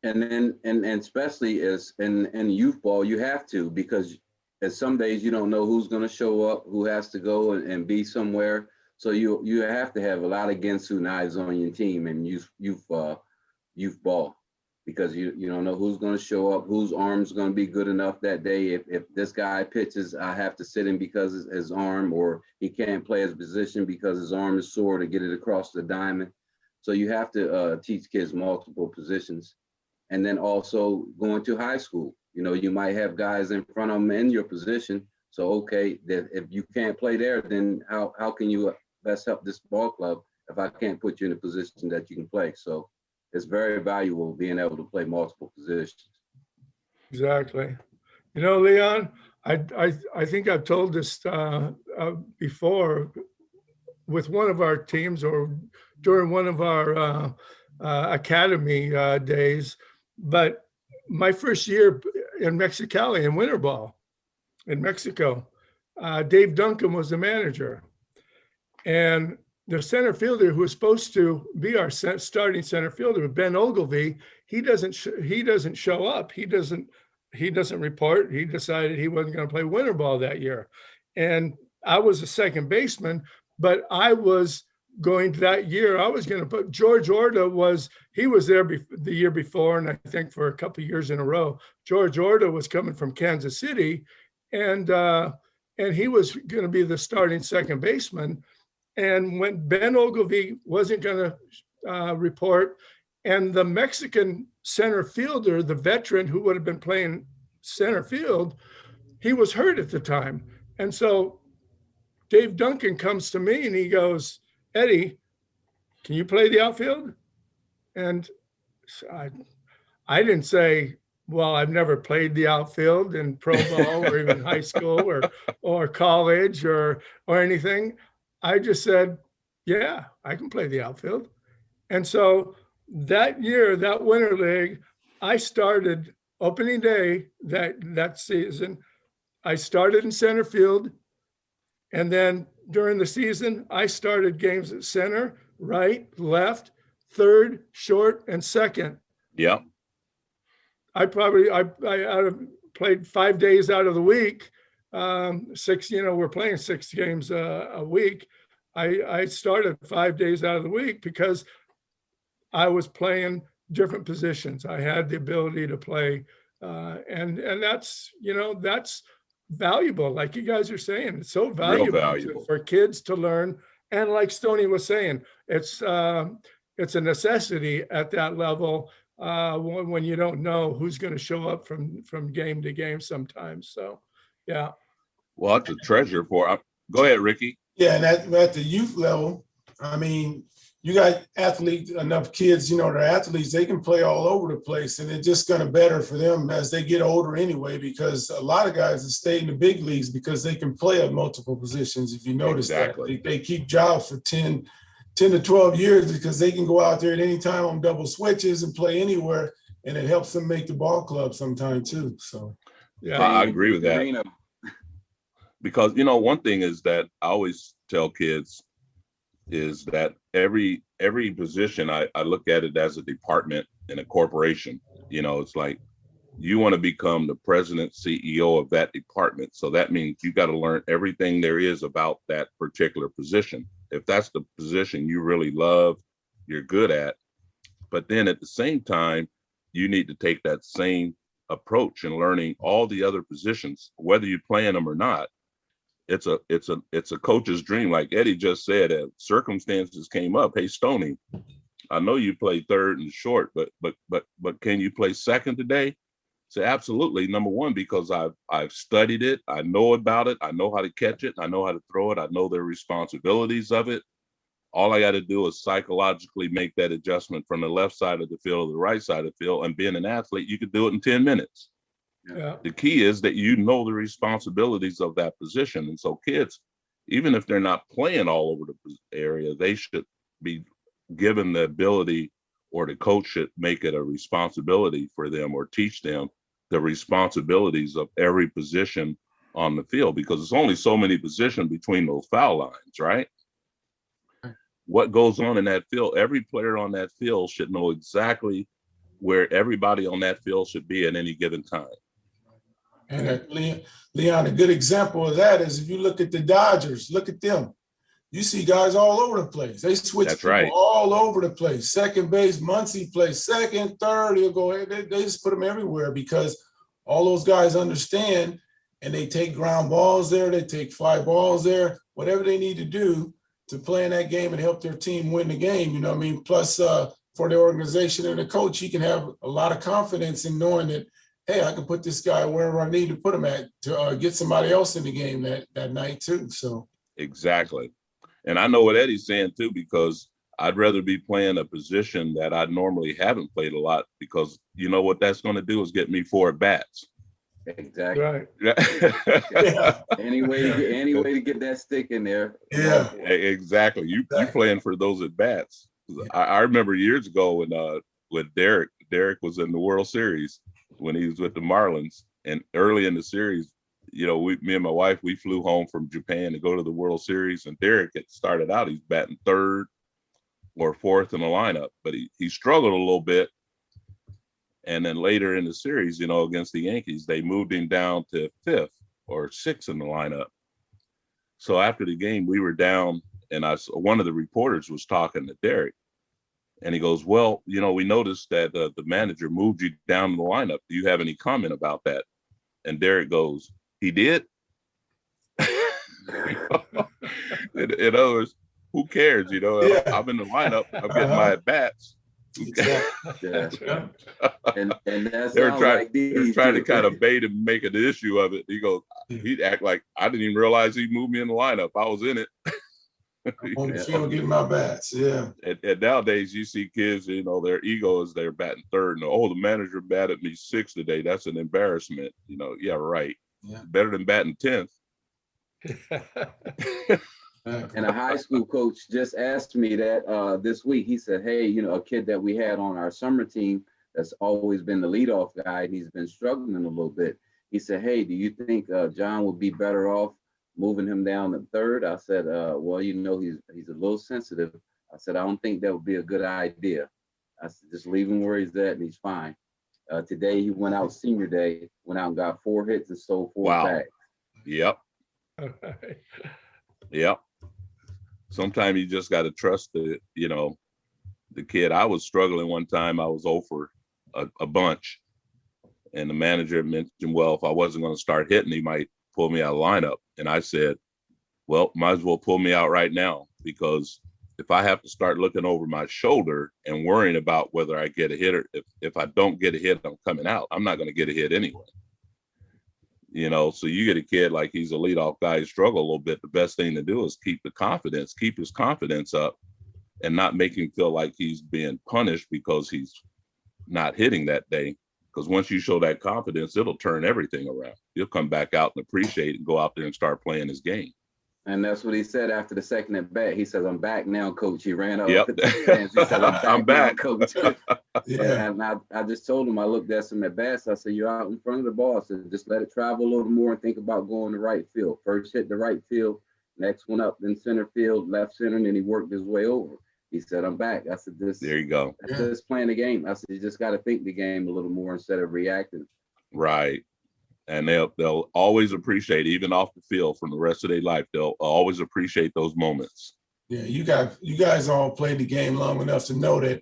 And then, and especially as in youth ball, you have to, because as some days you don't know who's going to show up, who has to go and be somewhere. So you have to have a lot of Gensu knives on your team in youth ball, because you don't know who's going to show up, whose arm's going to be good enough that day. If this guy pitches, I have to sit him because his arm, or he can't play his position because his arm is sore to get it across the diamond. So you have to teach kids multiple positions. And then also going to high school, you might have guys in front of them in your position. So, okay, if you can't play there, then how can you best help this ball club if I can't put you in a position that you can play? So it's very valuable being able to play multiple positions.
Exactly. Leon, I think I've told this before with one of our teams, or during one of our academy days, but my first year in Mexicali in winter ball in Mexico, Dave Duncan was the manager. And the center fielder who was supposed to be our starting center fielder, Ben Ogilvie, he doesn't show up. He doesn't report. He decided he wasn't going to play winter ball that year. And I was a second baseman, but I was going that year, I was going to put George Orta he was there the year before, and I think for a couple of years in a row. George Orta was coming from Kansas City, and he was going to be the starting second baseman. And when Ben Ogilvie wasn't going to report, and the Mexican center fielder, the veteran who would have been playing center field, he was hurt at the time. And so Dave Duncan comes to me and he goes, "Eddie, can you play the outfield?" And I didn't say, well, I've never played the outfield in pro ball or even high school or college or anything. I just said, yeah, I can play the outfield. And so that year, that winter league, I started opening day that season. I started in center field. And then during the season, I started games at center, right, left, third, short, and second.
Yeah.
I played 5 days out of the week. 6, we're playing 6 games a week. I started 5 days out of the week because I was playing different positions. I had the ability to play, and that's that's valuable. Like you guys are saying, it's so valuable for kids to learn. And like Stoney was saying, it's a necessity at that level when you don't know who's going to show up from game to game sometimes. So, yeah.
Well, it's a treasure for. Go ahead, Ricky.
Yeah, and at the youth level, I mean, you got athletes, enough kids, they're athletes, they can play all over the place, and it's just going to better for them as they get older anyway, because a lot of guys have stayed in the big leagues because they can play at multiple positions. If you notice
exactly.
that, they keep jobs for 10 to 12 years because they can go out there at any time on double switches and play anywhere, and it helps them make the ball club sometime too. So,
yeah, I agree with that. Because, one thing is that I always tell kids is that every position, I look at it as a department in a corporation. It's like you want to become the president, CEO of that department. So that means you got to learn everything there is about that particular position. If that's the position you really love, you're good at. But then at the same time, you need to take that same approach in learning all the other positions, whether you're playing them or not. it's a coach's dream. Like Eddie just said, circumstances came up. Hey, Stoney, I know you play third and short, but can you play second today? So absolutely. Number one, because I've studied it. I know about it. I know how to catch it. I know how to throw it. I know the responsibilities of it. All I got to do is psychologically make that adjustment from the left side of the field to the right side of the field. And being an athlete, you could do it in 10 minutes.
Yeah.
The key is that you know the responsibilities of that position. And so kids, even if they're not playing all over the area, they should be given the ability, or the coach should make it a responsibility for them, or teach them the responsibilities of every position on the field, because there's only so many positions between those foul lines, right? What goes on in that field, every player on that field should know exactly where everybody on that field should be at any given time.
And Leon, a good example of that is if you look at the Dodgers, look at them. You see guys all over the place. They switch
That's
people
right.
all over the place. Second base, Muncy plays second, third. He'll go ahead. They just put them everywhere because all those guys understand, and they take ground balls there. They take fly balls there. Whatever they need to do to play in that game and help their team win the game. You know what I mean? Plus, for the organization and the coach, he can have a lot of confidence in knowing that, hey, I can put this guy wherever I need to put him at to get somebody else in the game that night too. So
exactly. And I know what Eddie's saying too, because I'd rather be playing a position that I normally haven't played a lot, because you know what that's going to do is get me 4 at-bats.
Exactly.
Right.
yeah,
Any way to get that stick in there.
yeah,
Exactly. You playing for those at-bats. I remember years ago when Derek was in the World Series when he was with the Marlins, and early in the series, you know, me and my wife, we flew home from Japan to go to the World Series, and Derek had started out, he's batting third or fourth in the lineup, but he struggled a little bit. And then later in the series, you know, against the Yankees, they moved him down to fifth or sixth in the lineup. So after the game, we were down, and one of the reporters was talking to Derek, and he goes, well, you know, we noticed that the manager moved you down in the lineup. Do you have any comment about that? And Derek goes, he did? In other words, who cares? You know,
yeah.
I'm in the lineup, I'm getting my at-bats.
Exactly.
Yeah. And that
They're
sounds
trying,
like
they're trying to kind of bait him, make an issue of it. He goes, he'd act like I didn't even realize he moved me in the lineup. I was in it.
I'm on the field getting my bats. Yeah.
And nowadays you see kids, you know, their ego is they're batting third. And the manager batted me 6th today. That's an embarrassment. You know, yeah, right.
Yeah.
Better than batting 10th.
And a high school coach just asked me that this week. He said, hey, you know, a kid that we had on our summer team that's always been the leadoff guy, and he's been struggling a little bit. He said, hey, do you think John would be better off moving him down to third? I said, well, you know, he's a little sensitive. I said, I don't think that would be a good idea. I said, just leave him where he's at and he's fine. Today he went out senior day, went out and got 4 hits and stole 4 bags.
Yep. Yep. Sometimes you just got to trust the kid. I was struggling one time. I was over a bunch, and the manager mentioned, well, if I wasn't going to start hitting, he might pull me out of lineup. And I said, well, might as well pull me out right now, because if I have to start looking over my shoulder and worrying about whether I get a hit, or if I don't get a hit, I'm coming out, I'm not going to get a hit anyway. You know, so you get a kid like he's a leadoff guy, struggle a little bit. The best thing to do is keep his confidence up, and not make him feel like he's being punished because he's not hitting that day. Because once you show that confidence, it'll turn everything around. He'll come back out and appreciate it and go out there and start playing his game.
And that's what he said after the second at bat. He says, I'm back now, coach. He ran up.
Yep.
He said, I'm back now, coach.
Yeah.
And I just told him, I looked at some at bats. I said, you're out in front of the ball. I said, just let it travel a little more and think about going to right field. First hit the right field, next one up in center field, left center, and then he worked his way over. He said, I'm back. I said,
there you go.
That's just playing the game. I said, you just got to think the game a little more instead of reacting.
Right. And they'll always appreciate, even off the field, from the rest of their life, they'll always appreciate those moments.
Yeah, you guys all played the game long enough to know that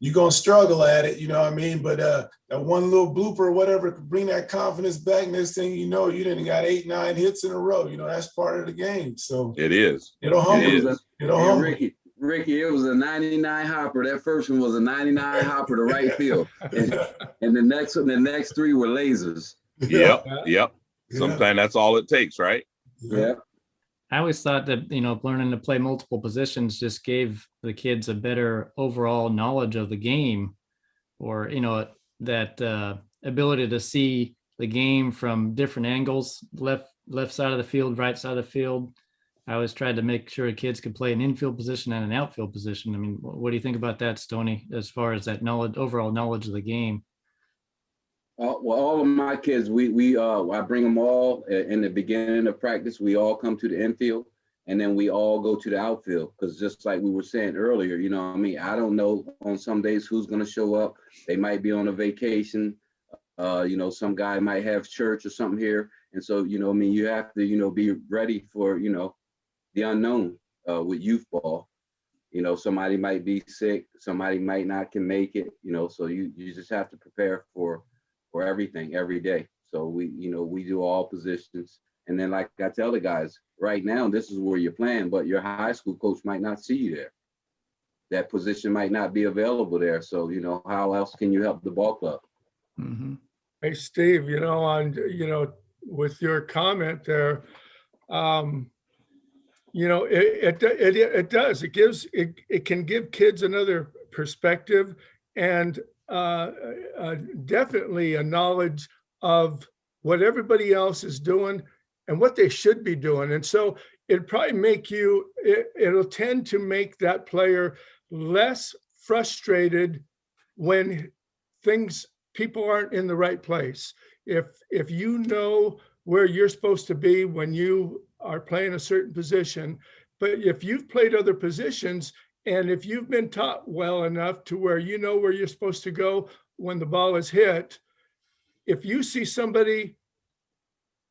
you're going to struggle at it, you know what I mean? But that one little blooper or whatever could bring that confidence back. Next thing you know, you didn't got 8, 9 hits in a row. You know, that's part of the game. So
It is.
it'll humble
It
you.
is.
It'll
Hey,
humble you.
Ricky, it was a 99 hopper. That first one was a 99 hopper to right field. And the next 3 were lasers.
Yep. Yep.
Yeah.
Sometimes that's all it takes, right?
Yeah.
I always thought that, learning to play multiple positions just gave the kids a better overall knowledge of the game, or, that ability to see the game from different angles, left side of the field, right side of the field. I always tried to make sure kids could play an infield position and an outfield position. I mean, what do you think about that, Stoney, as far as that overall knowledge of the game?
Well, all of my kids, I bring them all in the beginning of practice. We all come to the infield, and then we all go to the outfield, because just like we were saying earlier, I don't know on some days who's going to show up. They might be on a vacation. Some guy might have church or something here. And so, you have to, be ready for, the unknown with youth ball. Somebody might be sick, somebody might not can make it, so you just have to prepare for everything every day. So we do all positions. And then, like I tell the guys, right now, this is where you're playing, but your high school coach might not see you there. That position might not be available there. So, how else can you help the ball club?
Mm-hmm.
Hey, Steve, with your comment there, it does. It can give kids another perspective, and definitely a knowledge of what everybody else is doing and what they should be doing. And so it'll probably it'll tend to make that player less frustrated when people aren't in the right place. If you know where you're supposed to be when you are playing a certain position, but if you've played other positions, and if you've been taught well enough to where you know where you're supposed to go when the ball is hit, if you see somebody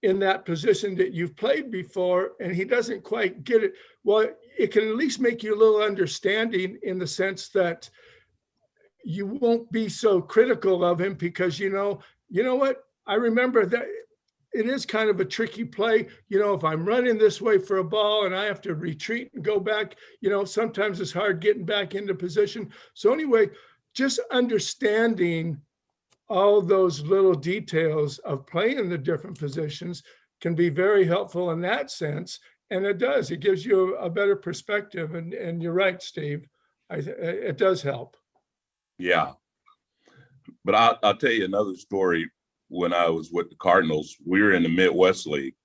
in that position that you've played before and he doesn't quite get it, well, it can at least make you a little understanding, in the sense that you won't be so critical of him, because you know what, I remember that it is kind of a tricky play. If I'm running this way for a ball and I have to retreat and go back, sometimes it's hard getting back into position. So anyway, just understanding all those little details of playing the different positions can be very helpful in that sense. And it gives you a better perspective. And you're right, Steve, it does help.
Yeah. But I'll tell you another story. When I was with the Cardinals, we were in the Midwest League.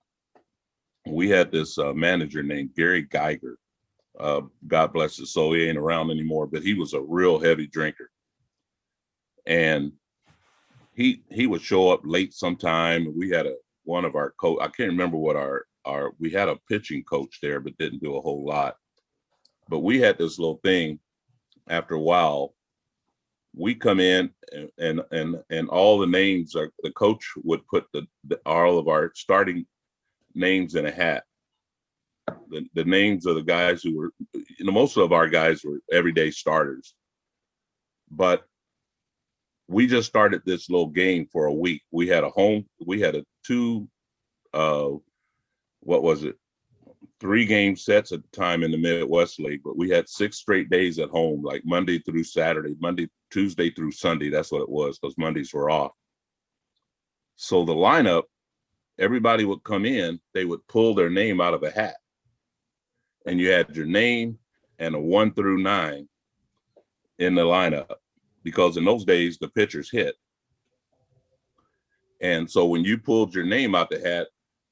We had this manager named Gary Geiger. God bless his soul. He ain't around anymore, but he was a real heavy drinker. And he would show up late sometime. We had one of our coach, I can't remember what we had a pitching coach there, but didn't do a whole lot. But we had this little thing. After a while, we come in and all the names the coach would put all of our starting names in a hat. The names of the guys who were, most of our guys were everyday starters. But we just started this little game for a week. We had two 3-game sets at the time in the Midwest League, but we had 6 straight days at home, like Monday through Saturday, Tuesday through Sunday. That's what it was, because Mondays were off. So the lineup, everybody would come in, they would pull their name out of a hat. And you had your name and a 1 through 9 in the lineup, because in those days, the pitchers hit. And so when you pulled your name out the hat,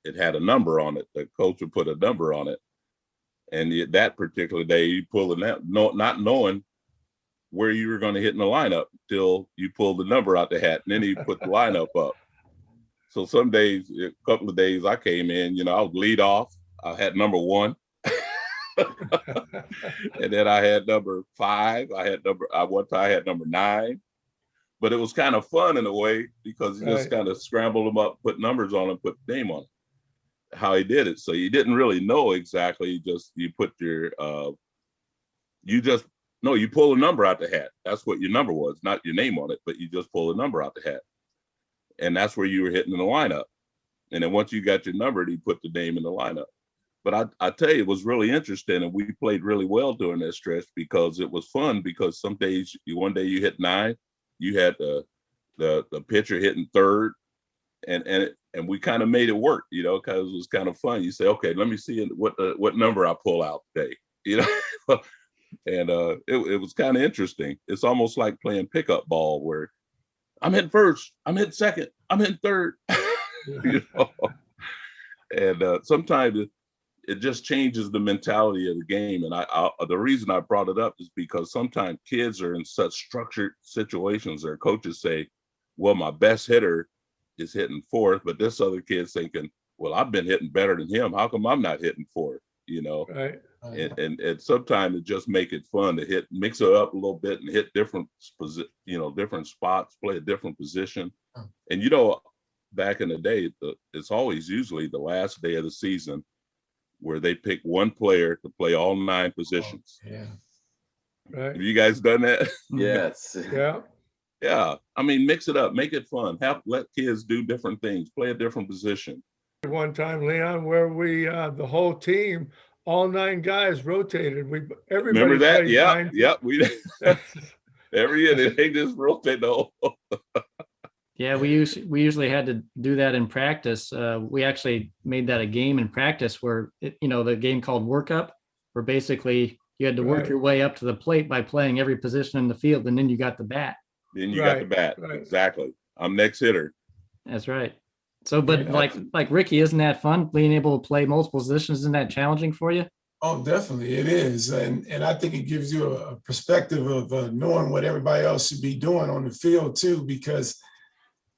it had a number on it. The coach would put a number on it. And that particular day, you pulled it out, not knowing where you were going to hit in the lineup till you pulled the number out the hat. And then he put the lineup up. So some days, a couple of days I came in, I would lead off. I had number 1. And then I had number 5. One time I had number 9. But it was kind of fun in a way, because you just kind of scrambled them up, put numbers on them, put the name on it. How he did it. So you didn't really know exactly, you put your you just No, you pull a number out the hat. That's what your number was, not your name on it, but you just pull a number out the hat. And that's where you were hitting in the lineup. And then once you got your number, you put the name in the lineup. But I tell you, it was really interesting, and we played really well during that stretch because it was fun. Because some days, one day you hit 9, you had the pitcher hitting 3rd, and we kind of made it work, because it was kind of fun. You say, okay, let me see what number I pull out today, and it was kind of interesting. It's almost like playing pickup ball where I'm hitting 1st, I'm hitting 2nd, I'm hitting 3rd, and sometimes it just changes the mentality of the game. And the reason I brought it up is because sometimes kids are in such structured situations where coaches say, well, my best hitter is hitting 4th, but this other kid's thinking, well, I've been hitting better than him. How come I'm not hitting 4th?
Right.
And sometimes it just make it fun to mix it up a little bit and hit different spots, play a different position. And, back in the day, it's always usually the last day of the season where they pick one player to play all 9 positions.
Oh, yeah.
Right.
Have you guys done that?
Yes.
Yeah.
Yeah. I mean, mix it up, make it fun. Let kids do different things, play a different position.
One time, Leon, where we the whole team, all 9 guys rotated. Everybody
Remember that?
played
Yeah.
9.
Yeah. Every year they just rotate the whole.
Yeah, we usually had to do that in practice. We actually made that a game in practice where, the game called workup, where basically you had to work
Right.
your way up to the plate by playing every position in the field, and then you got the bat.
Then you got the
Right,
bat.
right.
Exactly. I'm next hitter.
That's right. So, but
Yeah.
like Ricky, isn't that fun? Being able to play multiple positions, isn't that challenging for you?
Oh, definitely it is. And I think it gives you a perspective of knowing what everybody else should be doing on the field too, because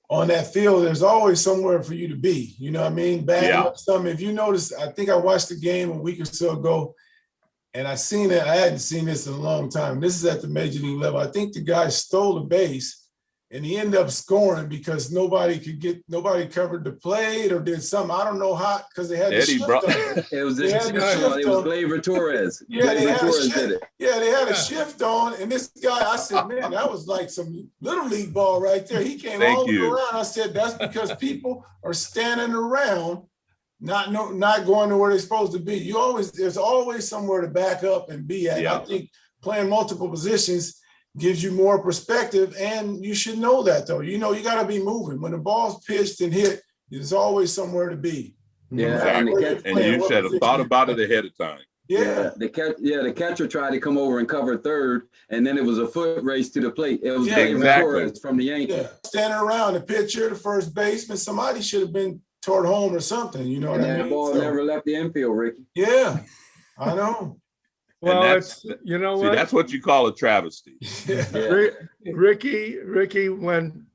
on that field, there's always somewhere for you to be. You know what I mean? Backing
Yeah.
up something. If you notice, I think I watched the game a week or so ago, and I seen it. I hadn't seen this in a long time. This is at the major league level. I think the guy stole the base, and he ended up scoring because nobody covered the plate or did something. I don't know how, because they had the
Eddie
shift
brought-
on.
It was
They had the shift
it was
on.
Gleyber Torres.
Yeah, they
Gleyber
had a
Torres did
shift.
it.
Yeah, they had
Yeah.
a shift on, and this guy, I said, man, that was like some little league ball right there. He came
Thank
all the way
you.
around. I said, that's because people are standing around, not going to where they're supposed to be. There's always somewhere to back up and be at.
Yeah.
I think playing multiple positions gives you more perspective, and you should know that though. You got to be moving. When the ball's pitched and hit, there's always somewhere to be.
Yeah,
Exactly.
where you're
And
playing,
you
what
should have
position
thought
you're
about it
playing.
ahead of time.
Yeah.
The catcher tried to come over and cover 3rd, and then it was a foot race to the plate. It was
Yeah,
Gleyber
exactly.
Torres from the Yankees.
Yeah, standing around the pitcher, the first baseman, somebody should have been toward home or something. You know
And
what I
that
mean?
ball
So,
never left the infield, Ricky.
yeah, I know.
Well,
that's-
it's, you know
See,
what?
that's what you call a travesty.
Yeah.
Yeah.
Ricky, when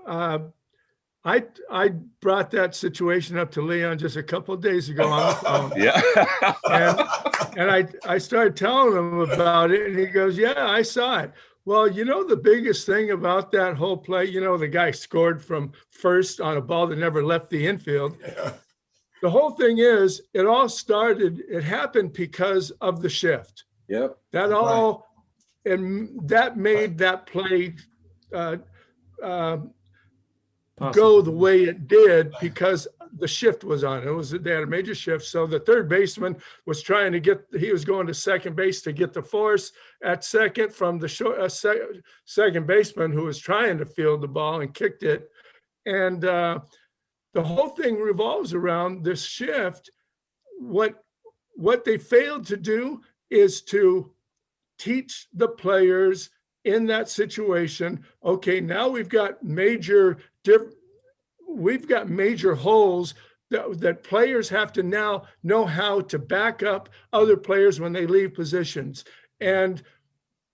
I brought that situation up to Leon just a couple of days ago on the phone,
Yeah.
and I started telling him about it, and he goes, "Yeah, I saw it." Well, the biggest thing about that whole play, the guy scored from first on a ball that never left the infield.
Yeah.
The whole thing is, it happened because of the shift.
Yep.
That all, and that made that play go the way it did because the shift was on. They had a major shift. So the third baseman was trying to he was going to second base to get the force at second from the second baseman who was trying to field the ball and kicked it. And the whole thing revolves around this shift. What they failed to do is to teach the players in that situation, okay, now we've got major holes that players have to now know how to back up other players when they leave positions. And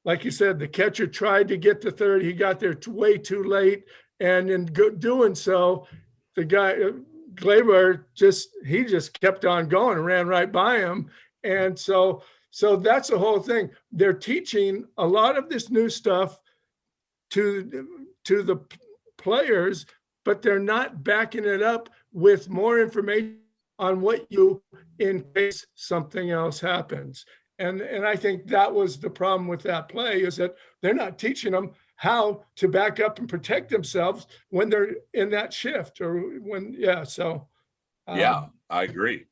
like you said, the catcher tried to get to 3rd. He got there way too late. And in doing so, the guy, Gleyber, just kept on going and ran right by him. And so that's the whole thing. They're teaching a lot of this new stuff to the players, but they're not backing it up with more information on what in case something else happens. And I think that was the problem with that play, is that they're not teaching them how to back up and protect themselves when they're in that shift or when, yeah. So,
Yeah, I agree.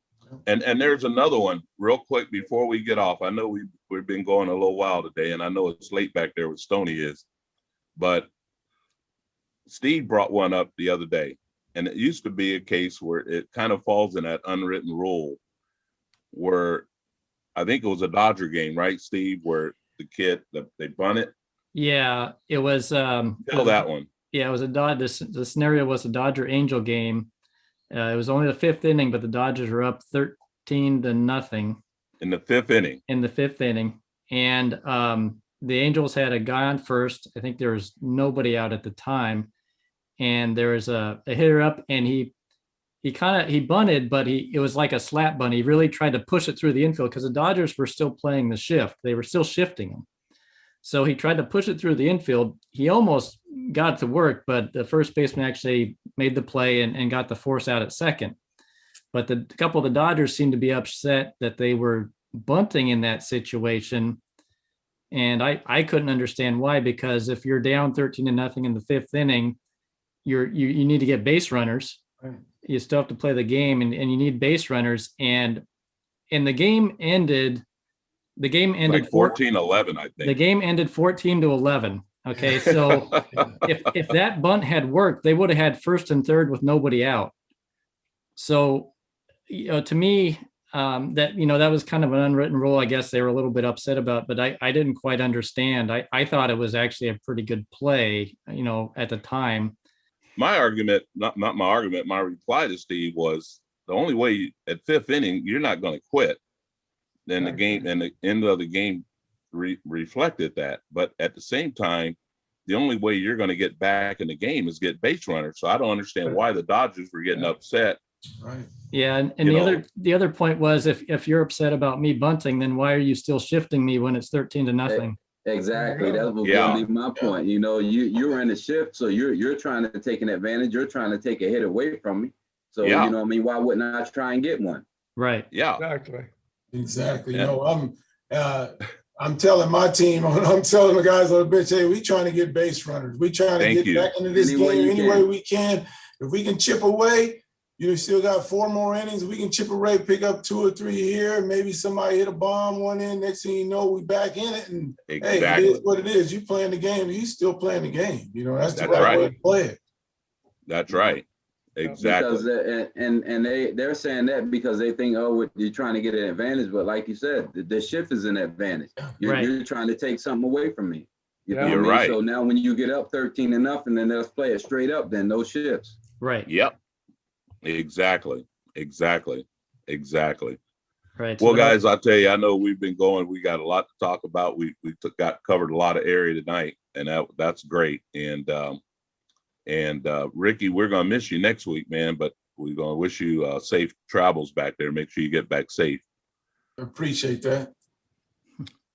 And there's another one real quick before we get off. I know we've been going a little while today, and I know it's late back there where Stoney is, but Steve brought one up the other day, and it used to be a case where it kind of falls in that unwritten rule where I think it was a Dodger game, right, Steve, where the kid, they bunted.
Yeah, it was.
Tell that one.
Yeah, it was the scenario was a Dodger Angel game. It was only the fifth inning, but the Dodgers were up 13-0
In the fifth inning.
And the Angels had a guy on first. I think there was nobody out at the time, and there was a hitter up, and he bunted, but it was like a slap bunt. He really tried to push it through the infield because the Dodgers were still playing the shift. They were still shifting him. So he tried to push it through the infield. He almost got it to work, but the first baseman actually made the play and got the force out at second. But a couple of the Dodgers seemed to be upset that they were bunting in that situation. And I couldn't understand why, because if you're down 13-0 in the fifth inning, you need to get base runners.
Right.
You still have to play the game, and you need base runners. And the game ended like
14-11, I think.
The game ended 14-11. Okay, so if that bunt had worked, they would have had first and third with nobody out. So, to me, that was kind of an unwritten rule. I guess they were a little bit upset about, but I didn't quite understand. I thought it was actually a pretty good play, at the time.
My argument, not my argument, my reply to Steve was the only way at fifth inning, you're not going to quit. Then the game and the end of the game reflected that. But at the same time, the only way you're going to get back in the game is get base runners. So I don't understand why the Dodgers were getting upset.
Right.
Yeah, and the other point was, if you're upset about me bunting, then why are you still shifting me when it's 13-0?
Exactly. That was going to be my point. You're in a shift, so you're trying to take an advantage. You're trying to take a hit away from me. So why wouldn't I try and get one?
Right.
Yeah.
Exactly.
Yeah.
I'm telling my team, I'm telling the guys on the bench, hey, we trying to get base runners. We trying to get back into this game any way we can. If we can chip away, still got 4 more innings. If we can chip away, pick up 2 or 3 here. Maybe somebody hit a bomb one in. Next thing you know, we back in it. And hey, it is what it is. You playing the game. You still playing the game. That's the right way to play it. That's
right. Exactly.
Because they're saying that because they think, you're trying to get an advantage, but like you said, the shift is an advantage. You're trying to take something away from me.
You're right.
So now when you get up 13-0, then let's play it straight up. Then no shifts.
Right.
Yep. Exactly.
Right.
Well, guys, I'll tell you, I know we've been going. We got a lot to talk about. We covered a lot of area tonight, and that's great. And Ricky, we're going to miss you next week, man, but we're going to wish you safe travels back there. Make sure you get back safe.
Appreciate that.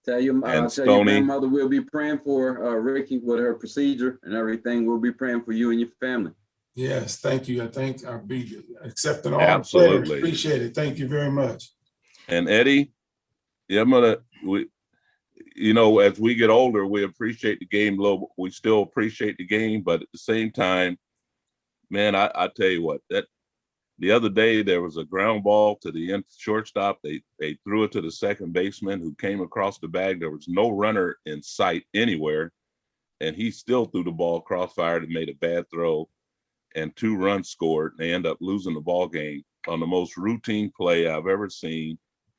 Tell your grandmother we'll be praying for Ricky with her procedure and everything. We'll be praying for you and your family.
Yes, thank you. I think I'll be accepting all
Absolutely.
the prayers. Appreciate it. Thank you very much.
And Eddie, as we get older, we appreciate the game a little. We still appreciate the game, but at the same time, man, I tell you what, that the other day there was a ground ball to the shortstop. They threw it to the second baseman who came across the bag. There was no runner in sight anywhere, and he still threw the ball crossfired and made a bad throw, and 2 runs scored. And they end up losing the ball game on the most routine play I've ever seen.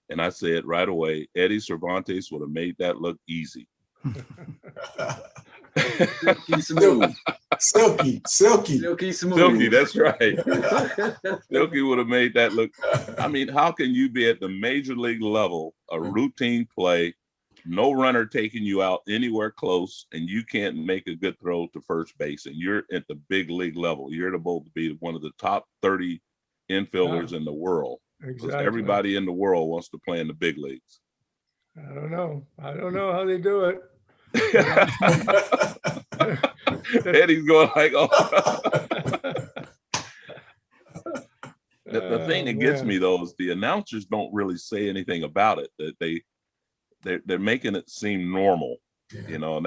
And I said right away, Eddie Cervantes would have made that look easy.
Silky
smooth.
Silky, that's right. Silky would have made that look. I mean, how can you be at the major league level, a routine play, no runner taking you out anywhere close, and you can't make a good throw to first base, and you're at the big league level? You're able to be one of the top 30 infielders in the world. Exactly. Everybody in the world wants to play in the big leagues.
I don't know how they do it.
Eddie's going like, The thing that gets me though is the announcers don't really say anything about it. That they're making it seem normal,
Yeah.
you know, and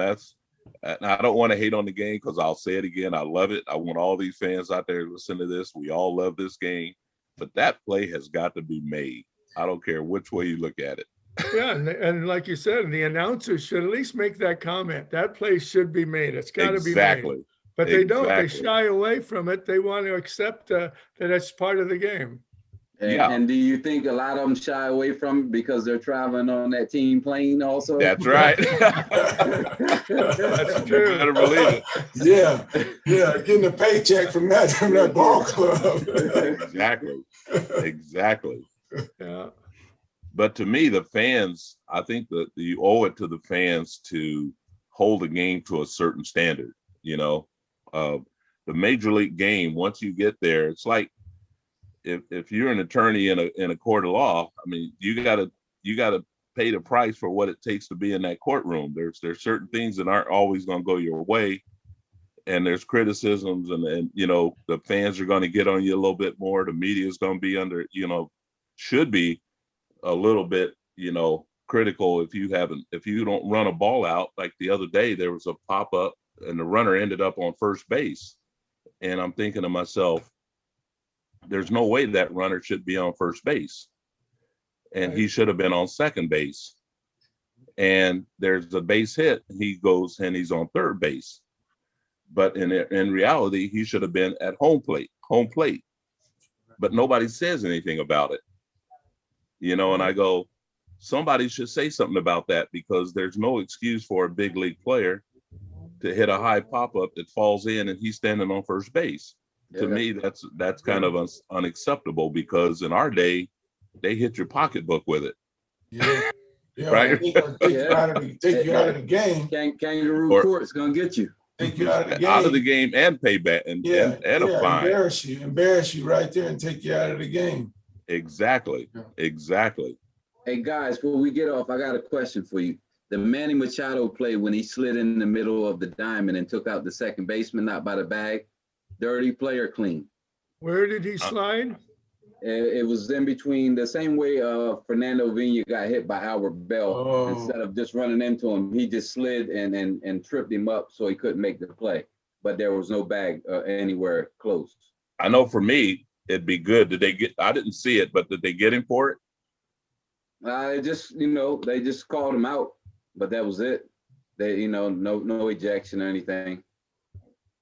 I don't want to hate on the game because I'll say it again. I love it. I want all these fans out there to listen to this. We all love this game, but that play has got to be made. I don't care which way you look at it.
Yeah, and like you said, the announcers should at least make that comment. That play should be made. It's got to be made.
Exactly.
But they don't. They
Exactly.
shy away from it. They want to accept that it's part of the game.
And do you think a lot of them shy away from it because they're traveling on that team plane also?
That's right.
That's true.
You better believe it.
Yeah, getting a paycheck from that ball club.
Exactly.
Yeah.
But to me, the fans, I think that you owe it to the fans to hold the game to a certain standard. You know, the major league game, once you get there, it's like if you're an attorney in a court of law, I mean, you gotta pay the price for what it takes to be in that courtroom. There's certain things that aren't always going to go your way, and there's criticisms, and you know, the fans are going to get on you a little bit more. The media is going to be under, you know, should be a little bit, you know, critical if you don't run a ball out. Like the other day, there was a pop up and the runner ended up on first base, and I'm thinking to myself, there's no way that runner should be on first base, and he should have been on second base. And there's a base hit, he goes and he's on third base, but in reality, he should have been at home plate, but nobody says anything about it, you know. And I go, somebody should say something about that, because there's no excuse for a big league player to hit a high pop-up that falls in and he's standing on first base. To me, that's kind of unacceptable, because in our day, they hit your pocketbook with it.
Yeah,
right.
Take you out of the game.
Kangaroo court's gonna get you.
Take you out of the game.
Out of the game and pay back and a fine.
Embarrass you right there and take you out of the game.
Exactly.
Hey guys, before we get off, I got a question for you. The Manny Machado play when he slid in the middle of the diamond and took out the second baseman, not by the bag, dirty play or clean?
Where did he slide?
It was in between, the same way Fernando Vina got hit by Albert Bell.
Oh.
Instead of just running into him, he just slid and tripped him up so he couldn't make the play. But there was no bag anywhere close.
I know for me, it'd be good. I didn't see it, but did they get him for it?
They just called him out, but that was it. They, no ejection or anything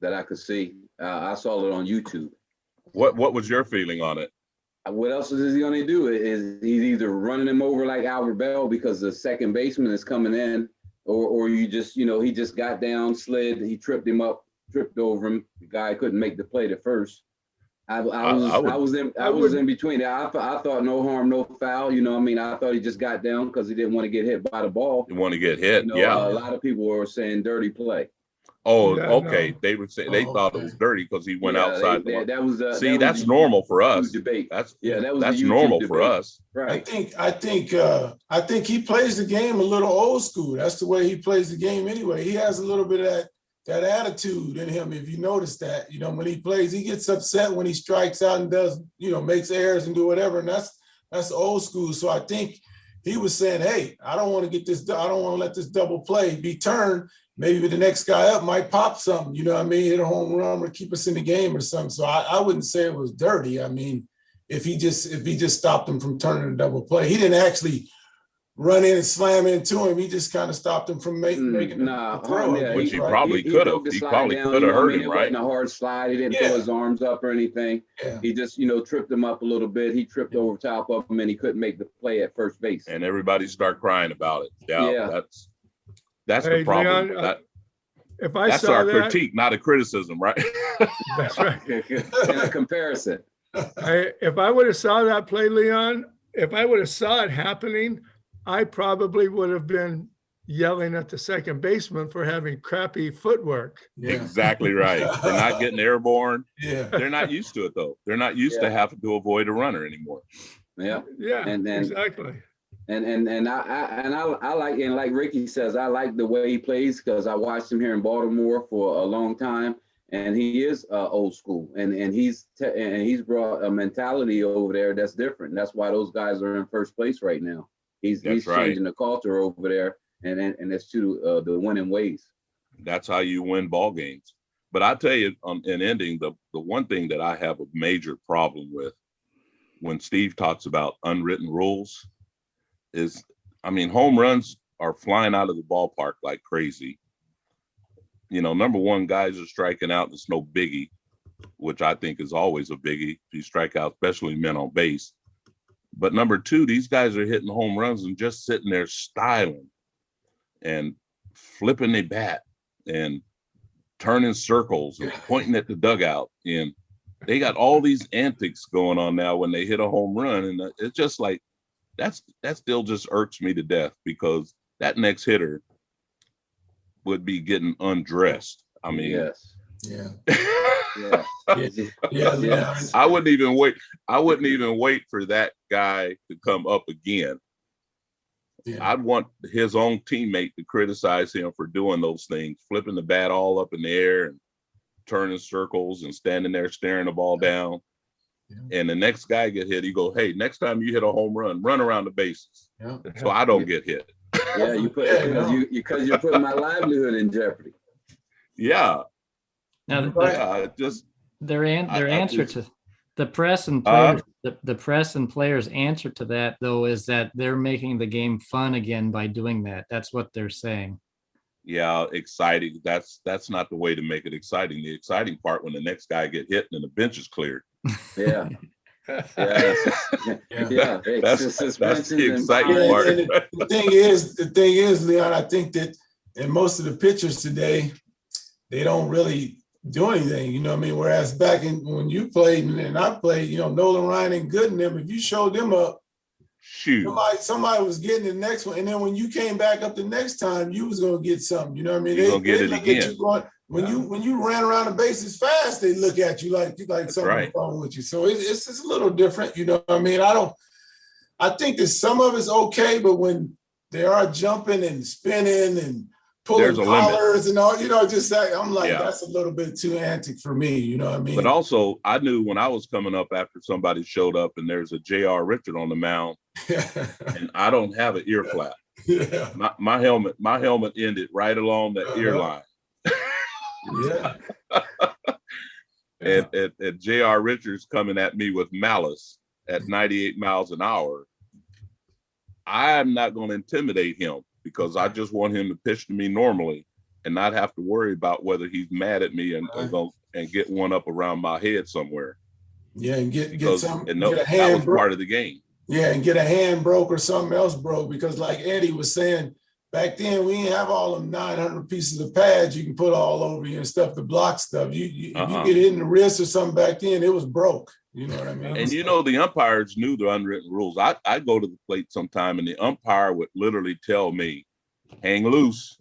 that I could see. I saw it on YouTube.
What was your feeling on it?
What else is he going to do? Is he's either running him over like Albert Bell because the second baseman is coming in, or you just, he just got down, slid, he tripped him up, tripped over him. The guy couldn't make the play to first. I was in between. I thought no harm, no foul. I thought he just got down because he didn't want to get hit by the ball.
You want to get hit?
A lot of people were saying dirty play.
Oh, yeah, okay. No. They were saying they thought it was dirty because he went outside. That's normal for us.
Debate.
That's normal for us.
Right.
I think he plays the game a little old school. That's the way he plays the game anyway. He has a little bit of that attitude in him. If you notice that, when he plays, he gets upset when he strikes out and does, makes errors and do whatever. And that's old school. So I think he was saying, hey, I don't want to let this double play be turned. Maybe the next guy up might pop something, hit a home run or keep us in the game or something. So I wouldn't say it was dirty. I mean, if he just stopped him from turning a double play, he didn't actually run in and slam into him. He just kind of stopped him from making a throw.
Yeah,
which he probably could have. He probably could have hurt him, right?
It wasn't a hard slide. He didn't throw his arms up or anything.
Yeah.
He just, tripped him up a little bit. He tripped over top of him and he couldn't make the play at first base.
And everybody start crying about it. Yeah. That's the problem.
Leon,
that's our critique, not a criticism, right?
That's right.
In a comparison.
If I would have saw that play, Leon, if I would have saw it happening, I probably would have been yelling at the second baseman for having crappy footwork.
Yeah. Exactly right. They're not getting airborne.
Yeah.
They're not used to it, though. They're not used to having to avoid a runner anymore.
Yeah.
Yeah.
And
exactly.
And I like, and like Ricky says, I like the way he plays because I watched him here in Baltimore for a long time, and he is old school, and he's brought a mentality over there that's different. That's why those guys are in first place right now. He's
right.
changing the culture over there, and it's to the winning ways.
That's how you win ball games. But I tell you, in ending, the one thing that I have a major problem with when Steve talks about unwritten rules is, I mean, home runs are flying out of the ballpark like crazy. You know, number one, guys are striking out. It's no biggie, which I think is always a biggie. If you strike out, especially men on base. But number two, these guys are hitting home runs and just sitting there styling and flipping their bat and turning circles and pointing at the dugout. And they got all these antics going on now when they hit a home run. And it's just like, that still just irks me to death, because that next hitter would be getting undressed. I mean,
Yes.
Yeah.
Yeah.
Yeah.
I wouldn't even wait for that guy to come up again.
Yeah.
I'd want his own teammate to criticize him for doing those things, flipping the bat all up in the air and turning circles and standing there staring the ball down. Yeah. And the next guy get hit, he go, "Hey, next time you hit a home run, run around the bases, so I don't get hit."
Yeah, because you're putting my livelihood in jeoply.
Yeah.
Now,
just
their answer to the press and players, the press and players' answer to that, though, is that they're making the game fun again by doing that. That's what they're saying.
Yeah, exciting. That's not the way to make it exciting. The exciting part when the next guy get hit and the bench is cleared.
Yeah.
That's the exciting part.
And the thing is, Leon, I think that in most of the pitchers today, they don't really do anything, you know what I mean? Whereas back when you played and I played, you know, Nolan Ryan and Good and them, if you showed them up,
shoot,
somebody was getting the next one. And then when you came back up the next time, you was gonna get something, you know what I mean?
You're gonna get it
look
again.
At you going, when you ran around the bases fast, they look at you like something's wrong with you. So it's just a little different, you know what I mean? I think that some of it's okay, but when they are jumping and spinning and pulling collars and all, you know, just that, I'm like, that's a little bit too antic for me, you know what I mean?
But also, I knew when I was coming up after somebody showed up and there's a J.R. Richard on the mound, and I don't have an ear flap.
Yeah.
My helmet ended right along the ear line.
Yeah.
And J.R. Richards coming at me with malice at 98 miles an hour. I'm not going to intimidate him, because I just want him to pitch to me normally and not have to worry about whether he's mad at me and get one up around my head somewhere.
Yeah, and get a
that was part of the game.
Yeah, and get a hand broke or something else broke, because like Eddie was saying, back then we didn't have all them 900 pieces of pads you can put all over you and stuff to block stuff. If you get hit in the wrist or something back then, it was broke. You know what I mean?
And you know, the umpires knew the unwritten rules. I go to the plate sometime and the umpire would literally tell me, "Hang loose,"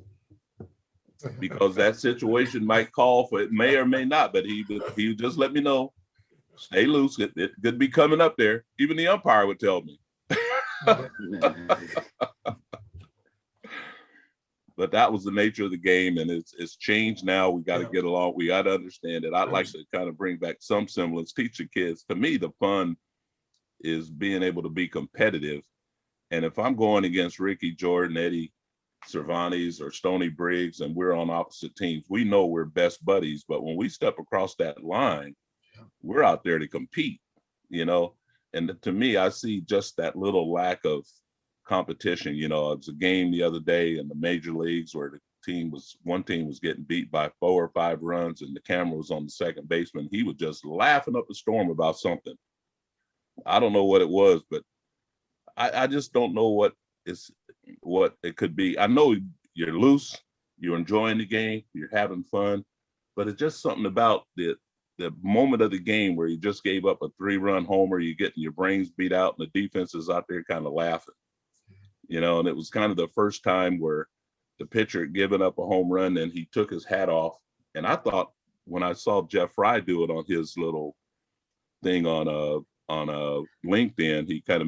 because that situation might call for it, may or may not, but he would just let me know, stay loose. It could be coming up there. Even the umpire would tell me. But that was the nature of the game, and it's changed now. We got to get along. We got to understand it. I'd like to kind of bring back some semblance, teach the kids. To me, the fun is being able to be competitive. And if I'm going against Ricky Jordan, Eddie Cervantes, or Stoney Briggs, and we're on opposite teams, we know we're best buddies. But when we step across that line, we're out there to compete, you know. And to me, I see just that little lack of competition. You know, it was a game the other day in the major leagues where one team was getting beat by 4 or 5 runs, and the camera was on the second baseman. He was just laughing up a storm about something. I don't know what it was, but I just don't know what it could be. I know you're loose, you're enjoying the game, you're having fun, but it's just something about the moment of the game where you just gave up a 3-run homer, you're getting your brains beat out, and the defense is out there kind of laughing. You know, and it was kind of the first time where the pitcher had given up a home run and he took his hat off. And I thought, when I saw Jeff Fry do it on his little thing on LinkedIn, he kind of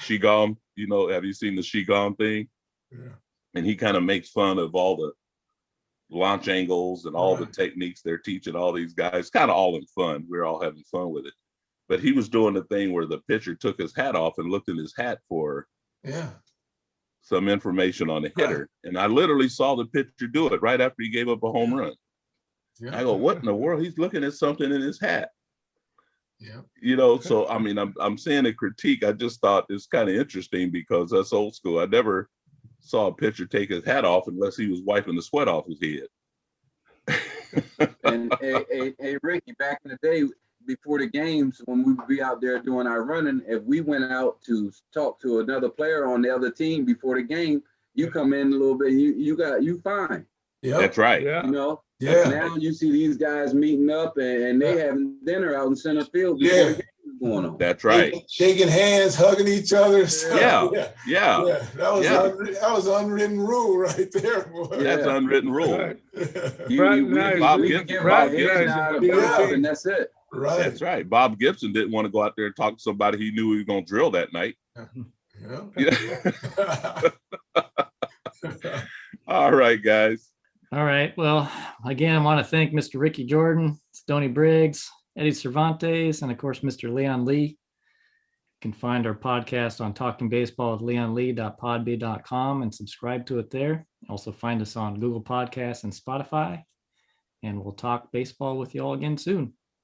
Qigong, you know, have you seen the Qigong thing?
Yeah.
And he kind of makes fun of all the launch angles and all the techniques they're teaching all these guys, kind of all in fun. We're all having fun with it. But he was doing the thing where the pitcher took his hat off and looked in his hat for
Yeah.
some information on the hitter. And I literally saw the pitcher do it right after he gave up a home run.
Yeah.
I go, what in the world? He's looking at something in his hat.
Yeah.
You know, so I mean, I'm saying a critique. I just thought it's kind of interesting because that's old school. I never saw a pitcher take his hat off unless he was wiping the sweat off his head.
And hey, Ricky, back in the day, before the games, when we would be out there doing our running, if we went out to talk to another player on the other team before the game, you come in a little bit, you fine.
Yeah.
That's right.
Yeah.
You know,
Yeah.
now you see these guys meeting up and they having dinner out in center field before the game is going on.
That's right.
Shaking hands, hugging each other.
Yeah.
Yeah.
Yeah.
That was unwritten rule right there, boy.
That's
Yeah.
unwritten rule.
Right.
You
Fraternizing.
Bob
we
Gibson-
give
Bob
Bob
Gibson-
Gibson out of
Yeah.
Bob, and that's it.
Right.
That's right. Bob Gibson didn't want to go out there and talk to somebody he knew he was going to drill that night.
Yeah.
Yeah. All right, guys.
All right. Well, again, I want to thank Mr. Ricky Jordan, Stoney Briggs, Eddie Cervantes, and of course, Mr. Leon Lee. You can find our podcast on talkingbaseball.leonlee.podbay.com and subscribe to it there. Also find us on Google Podcasts and Spotify. And we'll talk baseball with you all again soon.